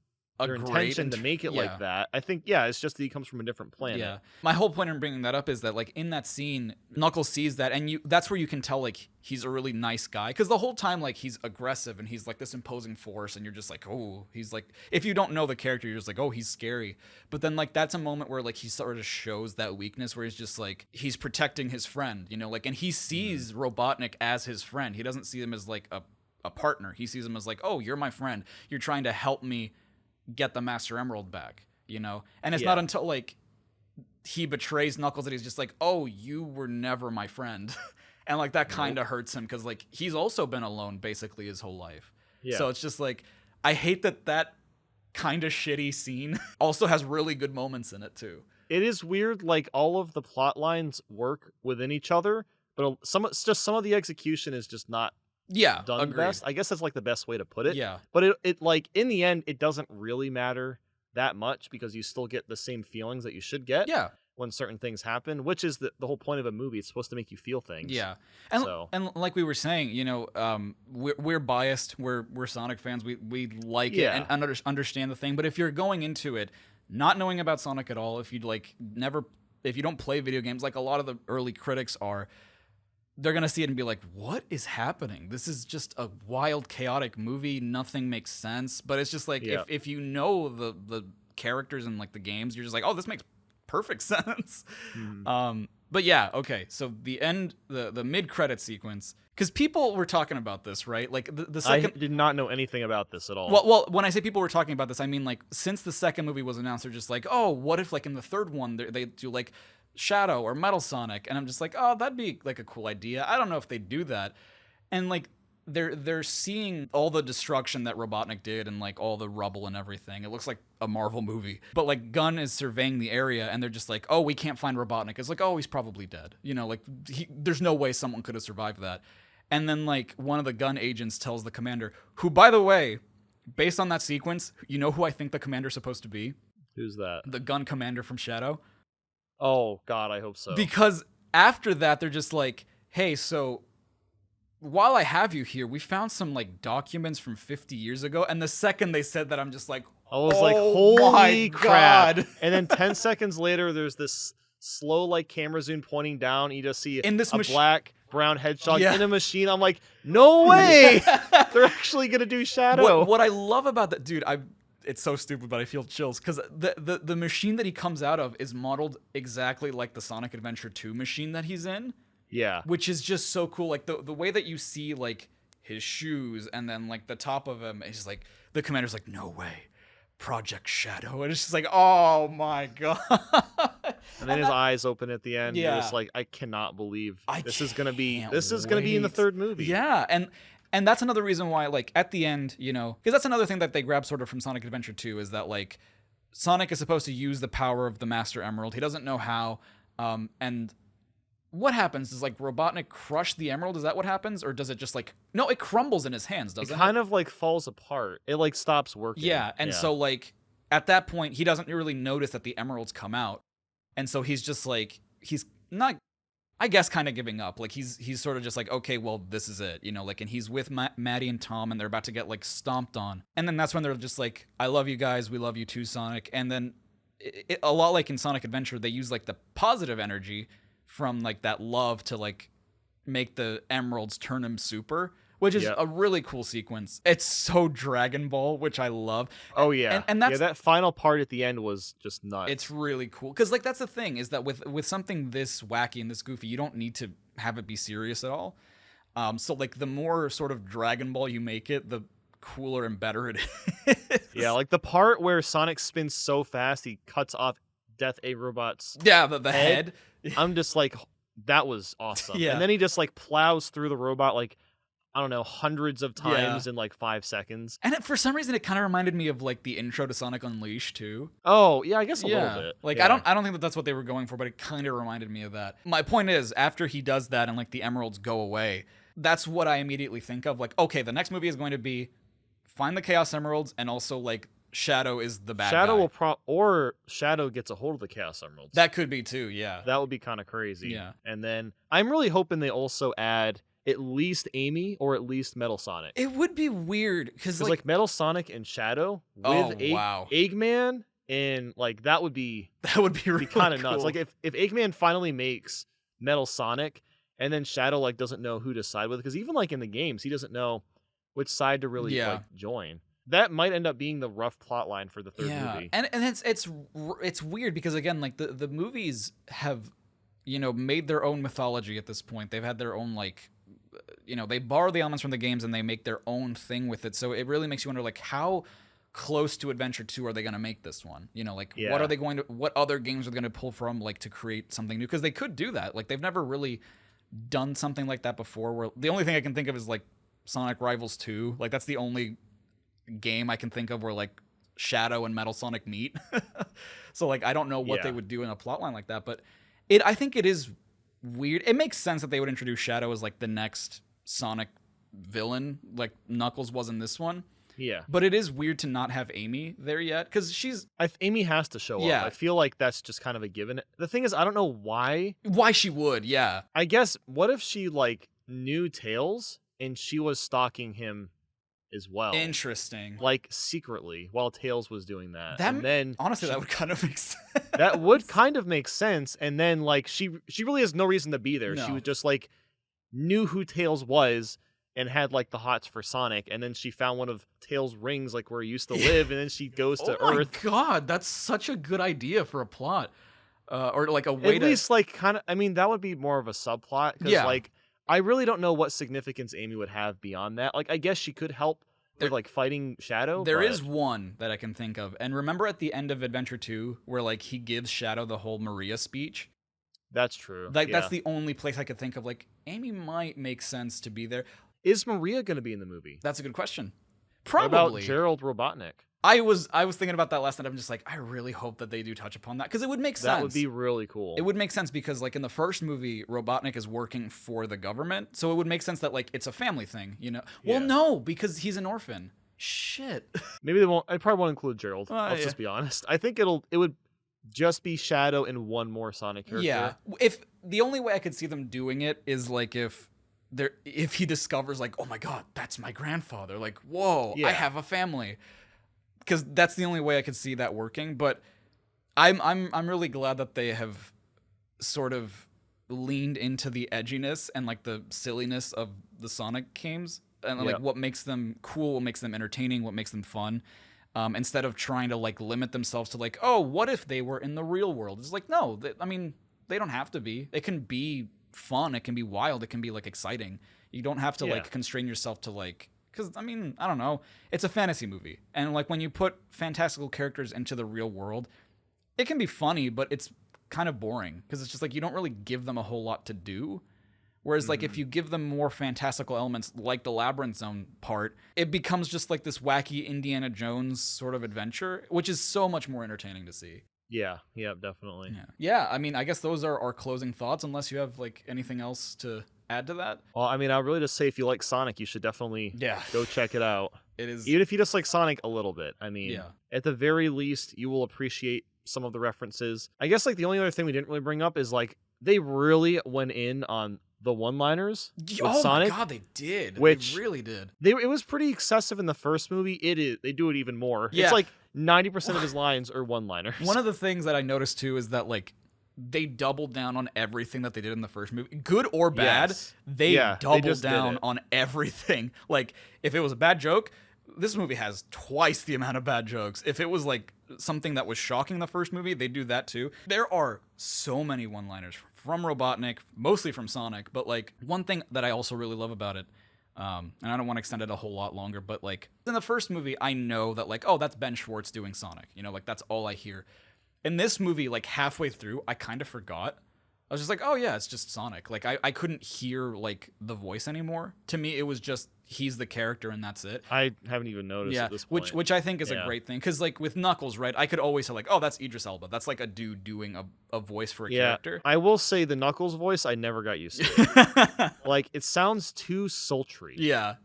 their intention to make it like that. I think, it's just that he comes from a different planet. Yeah. My whole point in bringing that up is that, like, in that scene, Knuckles sees that, and that's where you can tell, like, he's a really nice guy. Because the whole time, like, he's aggressive, and he's, like, this imposing force, and you're just like, oh, he's, like, if you don't know the character, you're just like, oh, he's scary. But then, like, that's a moment where, like, he sort of shows that weakness, where he's just, like, he's protecting his friend, like, and he sees Robotnik as his friend. He doesn't see him as, like, a partner. He sees him as, like, oh, you're my friend. You're trying to help me get the Master Emerald back, and it's not until like he betrays Knuckles that he's just like, oh, you were never my friend. And like that kind of hurts him, because like he's also been alone basically his whole life. So it's just like, I hate that kind of shitty scene also has really good moments in it too. It is weird, like all of the plot lines work within each other, but some of the execution is just not done best. I guess that's like the best way to put it. Yeah. But it like, in the end, it doesn't really matter that much, because you still get the same feelings that you should get when certain things happen, which is the whole point of a movie. It's supposed to make you feel things. Yeah. And like we were saying, we're biased. We're Sonic fans. We like it and understand the thing. But if you're going into it not knowing about Sonic at all, if you don't play video games like a lot of the early critics are, they're going to see it and be like, what is happening? This is just a wild, chaotic movie. Nothing makes sense. But it's just like, if you know the characters and like the games, you're just like, oh, this makes perfect sense. But yeah, okay. So the mid-credit sequence, because people were talking about this, right? Like the second... I did not know anything about this at all. Well, when I say people were talking about this, I mean like since the second movie was announced, they're just like, oh, what if like in the third one they do like Shadow or Metal Sonic? And I'm just like, oh, that'd be like a cool idea. I don't know if they do that. And like they're seeing all the destruction that Robotnik did and like all the rubble and everything. It looks like a Marvel movie. But like Gunn is surveying the area and they're just like, oh, we can't find Robotnik. It's like, oh, he's probably dead. Like there's no way someone could have survived that. And then like one of the gun agents tells the commander, who, by the way, based on that sequence, you know who I think the commander's supposed to be? Who's that? The gun commander from Shadow. Oh God, I hope so. Because after that, they're just like, hey, so while I have you here, we found some like documents from 50 years ago. And the second they said that, I'm just like, I was like, holy crap. And then 10 seconds later, there's this slow like camera zoom pointing down. You just see in this a black brown hedgehog in a machine. I'm like, no way. They're actually going to do Shadow. What I love about that, dude, it's so stupid, but I feel chills because the machine that he comes out of is modeled exactly like the Sonic Adventure 2 machine that he's in. Yeah. Which is just so cool. Like the way that you see like his shoes and then like the top of him, he's like, the commander's like, no way, Project Shadow. And it's just like, oh my God. And then his eyes open at the end. Yeah. You're just like, I cannot believe this is going to be in the third movie. Yeah. And that's another reason why, like, at the end, you know, because that's another thing that they grab sort of from Sonic Adventure 2 is that, like, Sonic is supposed to use the power of the Master Emerald. He doesn't know how. And what happens? Does, like, Robotnik crush the emerald? Is that what happens? Or does it just, like... No, it crumbles in his hands, doesn't it? It kind of, like, falls apart. It, like, stops working. Yeah, and so, like, at that point, he doesn't really notice that the emeralds come out. And so he's just, like... He's not... I guess kind of giving up. Like, he's sort of just like, okay, well, this is it, you know, like, and he's with Maddie and Tom, and they're about to get, like, stomped on. And then that's when they're just like, I love you guys, we love you too, Sonic. And then, a lot like in Sonic Adventure, they use, like, the positive energy from, like, that love to, like, make the emeralds turn him super, which is a really cool sequence. It's so Dragon Ball, which I love. Oh, yeah. And that's, that final part at the end was just nuts. It's really cool. Because, like, that's the thing, is that with something this wacky and this goofy, you don't need to have it be serious at all. So, like, the more sort of Dragon Ball you make it, the cooler and better it is. Yeah, like the part where Sonic spins so fast, he cuts off Death A Robot's the head. I'm just like, that was awesome. Yeah. And then he just, like, plows through the robot, like, I don't know, hundreds of times in like 5 seconds. And for some reason, it kind of reminded me of like the intro to Sonic Unleashed too. Oh, yeah, I guess a little bit. Like, I don't think that that's what they were going for, but it kind of reminded me of that. My point is, after he does that and like the emeralds go away, that's what I immediately think of. Like, okay, the next movie is going to be find the Chaos Emeralds, and also like Shadow is the bad guy. Or Shadow gets a hold of the Chaos Emeralds. That could be too, yeah. That would be kind of crazy. Yeah. And then I'm really hoping they also add at least Amy or at least Metal Sonic. It would be weird because like Metal Sonic and Shadow with Eggman, and like that would be really kind of nuts. Like if Eggman finally makes Metal Sonic and then Shadow like doesn't know who to side with, because even like in the games he doesn't know which side to really like join. That might end up being the rough plot line for the third movie. And it's weird because again, like the movies have, you know, made their own mythology at this point. They've had their own like, you know, they borrow the elements from the games and they make their own thing with it. So it really makes you wonder, like, how close to Adventure 2 are they going to make this one? You know, like, what other games are they going to pull from, like, to create something new? Because they could do that. Like, they've never really done something like that before. Where the only thing I can think of is, like, Sonic Rivals 2. Like, that's the only game I can think of where, like, Shadow and Metal Sonic meet. So, like, I don't know what they would do in a plotline like that. But I think it is weird. It makes sense that they would introduce Shadow as like the next Sonic villain, like Knuckles was in this one. Yeah. But it is weird to not have Amy there yet, because Amy has to show up. I feel like that's just kind of a given. The thing is, I don't know why she would. Yeah. I guess, what if she like knew Tails and she was stalking him as well? Interesting. Like secretly while Tails was doing that. And then honestly, that would kind of make sense. That would kind of make sense. And then like she really has no reason to be there. No. She was just like knew who Tails was and had like the hots for Sonic, and then she found one of Tails' rings like where he used to live, and then she goes to Earth. Oh my God, that's such a good idea for a plot. Or like a way at least like kind of, I mean, that would be more of a subplot, because like I really don't know what significance Amy would have beyond that. Like, I guess she could help with like fighting Shadow. There is one that I can think of. And remember at the end of Adventure 2 where like he gives Shadow the whole Maria speech? That's true. Like that's the only place I could think of, like Amy might make sense to be there. Is Maria going to be in the movie? That's a good question. Probably. What about Gerald Robotnik? I was thinking about that last night. I'm just like, I really hope that they do touch upon that because it would make sense. That would be really cool. It would make sense because like in the first movie, Robotnik is working for the government, so it would make sense that like it's a family thing, you know? Well, no, because he's an orphan. Shit. Maybe they won't. I probably won't include Gerald. Let's just be honest. I think it would just be Shadow and one more Sonic character. Yeah. If the only way I could see them doing it is like if he discovers like, oh my god, that's my grandfather. Like, whoa, I have a family. Because that's the only way I could see that working. But I'm really glad that they have sort of leaned into the edginess and like the silliness of the Sonic games and like what makes them cool, what makes them entertaining, what makes them fun. Instead of trying to like limit themselves to like, oh, what if they were in the real world? It's like, no, they don't have to be. It can be fun. It can be wild. It can be like exciting. You don't have to like constrain yourself to like, because I don't know. It's a fantasy movie. And like when you put fantastical characters into the real world, it can be funny, but it's kind of boring because it's just like you don't really give them a whole lot to do. Whereas like if you give them more fantastical elements like the Labyrinth Zone part, it becomes just like this wacky Indiana Jones sort of adventure, which is so much more entertaining to see. Yeah, definitely. Yeah, I guess those are our closing thoughts unless you have like anything else to add to that. Well, I'll really just say if you like Sonic, you should definitely go check it out. It is, even if you just like Sonic a little bit. At the very least, you will appreciate some of the references. I guess like the only other thing we didn't really bring up is like they really went in on the one-liners with Sonic. Oh my god, they did. Which they really did. It was pretty excessive in the first movie. They do it even more. Yeah. It's like 90% of his lines are one-liners. One of the things that I noticed too is that like they doubled down on everything that they did in the first movie. Good or bad, they doubled down on everything. Like if it was a bad joke, this movie has twice the amount of bad jokes. If it was like something that was shocking the first movie, they do that too. There are so many one-liners from Robotnik, mostly from Sonic, but like one thing that I also really love about it, and I don't want to extend it a whole lot longer, but like in the first movie, I know that like, oh, that's Ben Schwartz doing Sonic, you know, like that's all I hear. In this movie, like halfway through, I kind of forgot. I was just like, oh yeah, it's just Sonic. Like I couldn't hear like the voice anymore. To me, it was just he's the character and that's it. I haven't even noticed at this point. Which I think is a great thing because like with Knuckles, right? I could always say like, oh, that's Idris Elba. That's like a dude doing a voice for a character. I will say the Knuckles voice, I never got used to. Like it sounds too sultry. Yeah.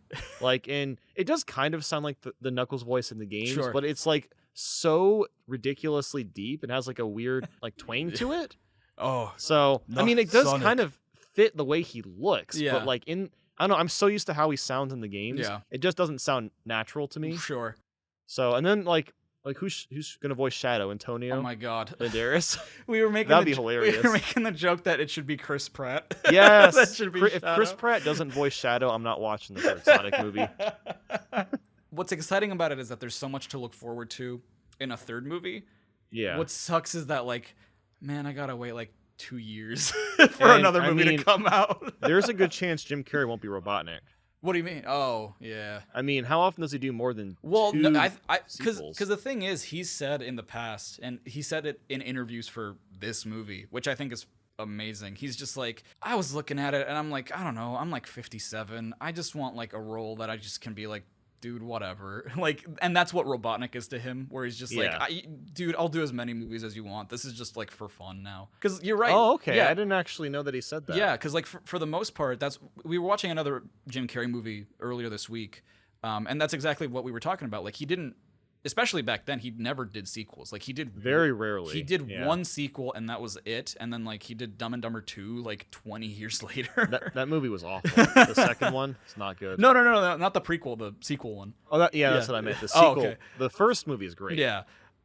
Like and it does kind of sound like the Knuckles voice in the games, but it's like so ridiculously deep and has like a weird like twang to it. Oh, so it does kind of fit the way he looks, but like I don't know, I'm so used to how he sounds in the games. Yeah. It just doesn't sound natural to me. Sure. So and then like who's gonna voice Shadow? Antonio? Oh my god. Banderas? That'd be hilarious. We were making the joke that it should be Chris Pratt. Yes. That should be if Chris Pratt doesn't voice Shadow, I'm not watching the third Sonic movie. What's exciting about it is that there's so much to look forward to in a third movie. Yeah. What sucks is that like, man, I gotta wait like 2 years for another movie to come out. There's a good chance Jim Carrey won't be Robotnik. What do you mean? Oh, yeah. How often does he do more than two sequels? Because the thing is, he's said in the past, and he said it in interviews for this movie, which I think is amazing. He's just like, I was looking at it, and I'm like, I don't know, I'm like 57. I just want like a role that I just can be like, dude, whatever. Like, and that's what Robotnik is to him, where he's just like, dude, I'll do as many movies as you want. This is just like for fun now. Because you're right. Oh, okay. Yeah. I didn't actually know that he said that. Yeah, because like for the most part, we were watching another Jim Carrey movie earlier this week, and that's exactly what we were talking about. Like he didn't, especially back then, he never did sequels. Like he did very rarely. He did one sequel, and that was it. And then like he did Dumb and Dumber 2 like 20 years later. That movie was awful. The second one, it's not good. No, not the prequel, the sequel one. Oh, that's what I meant. The sequel. Oh, okay. The first movie is great. Yeah.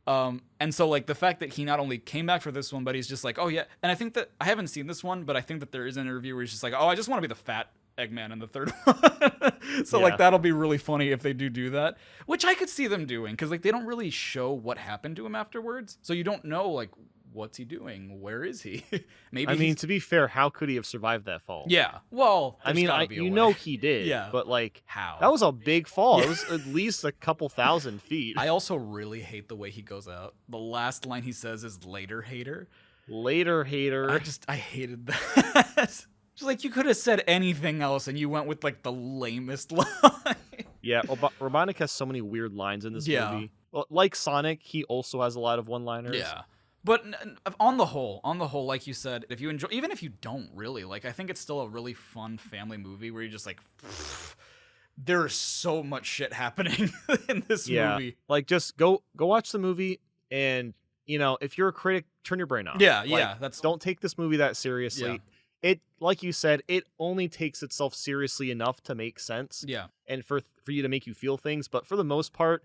And so like the fact that he not only came back for this one, but he's just like, oh yeah. And I think that I haven't seen this one, but I think that there is an interview where he's just like, oh, I just want to be the fat Eggman in the third one. So like that'll be really funny if they do that, which I could see them doing, because like they don't really show what happened to him afterwards, so you don't know like what's he doing, where is he. Maybe to be fair, how could he have survived that fall? Yeah, well, he did. Yeah, but like how? That was a big fall. It was at least a couple thousand feet. I also really hate the way he goes out. The last line he says is "later, hater." Later, hater. I hated that. Just like you could have said anything else, and you went with like the lamest line. Yeah, Robotnik has so many weird lines in this movie. Well, like Sonic, he also has a lot of one-liners. Yeah. But on the whole, like you said, if you enjoy, even if you don't really, like, I think it's still a really fun family movie where you're just like, there's so much shit happening in this movie. Like, just go watch the movie, and if you're a critic, turn your brain off. Yeah, don't take this movie that seriously. Yeah. It, like you said, it only takes itself seriously enough to make sense. Yeah. And for you to make you feel things, but for the most part,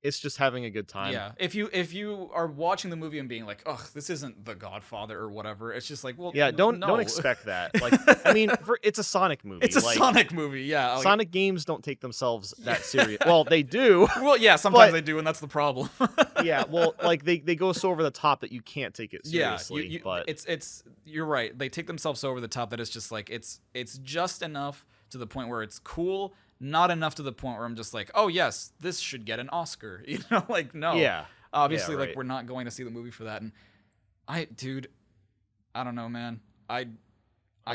it's just having a good time. Yeah. If you are watching the movie and being like, ugh, this isn't The Godfather or whatever, it's just like, well, yeah, don't expect that. Like, I mean, it's a Sonic movie. It's a Sonic movie, yeah. Sonic games don't take themselves that serious. Well, they do. Well, yeah, sometimes they do, and that's the problem. Yeah, well, like they go so over the top that you can't take it seriously. Yeah, but it's you're right. They take themselves so over the top that it's just like it's just enough to the point where it's cool, not enough to the point where I'm just like, oh yes, this should get an Oscar. Like, no. Yeah. Obviously, Yeah, right. like, we're not going to see the movie for that. And I don't know, man. I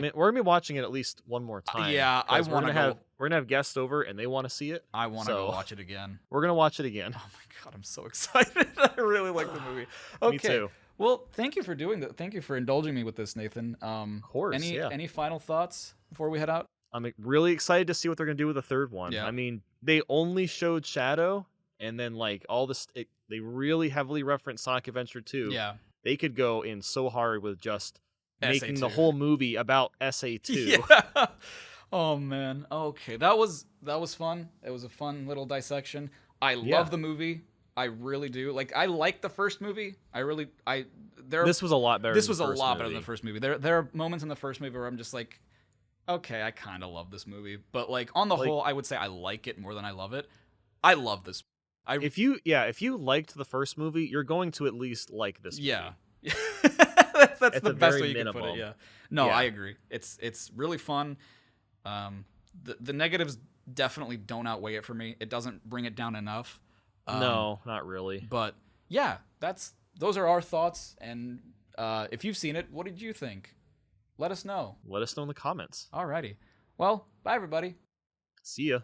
mean, we're gonna be watching it at least one more time. Yeah, I want to we're gonna have guests over, and they want to see it. I want to go watch it again. We're gonna watch it again. Oh my god, I'm so excited. I really like the movie. Okay. Me too. Well, thank you for doing that. Thank you for indulging me with this, Nathan. Of course. Any final thoughts before we head out? I'm really excited to see what they're gonna do with the third one. Yeah. I mean, they only showed Shadow, and then like all this, they really heavily referenced Sonic Adventure 2. Yeah. They could go in so hard with just making SA2. the whole movie about SA2. Yeah. Oh man. Okay, that was fun. It was a fun little dissection. I love the movie. I really do. Like, I like the first movie. This was a lot better. This was a lot better than the first movie. There are moments in the first movie where I'm just like, okay, I kind of love this movie, but like on the whole, I would say I like it more than I love it. I love this. If you liked the first movie, you're going to at least like this movie. Yeah. that's the best way you can put it. Yeah. No, Yeah. I agree. It's really fun. The negatives definitely don't outweigh it for me. It doesn't bring it down enough. No, not really. But yeah, those are our thoughts. And if you've seen it, what did you think? Let us know. Let us know in the comments. Alrighty. Well, bye everybody. See ya.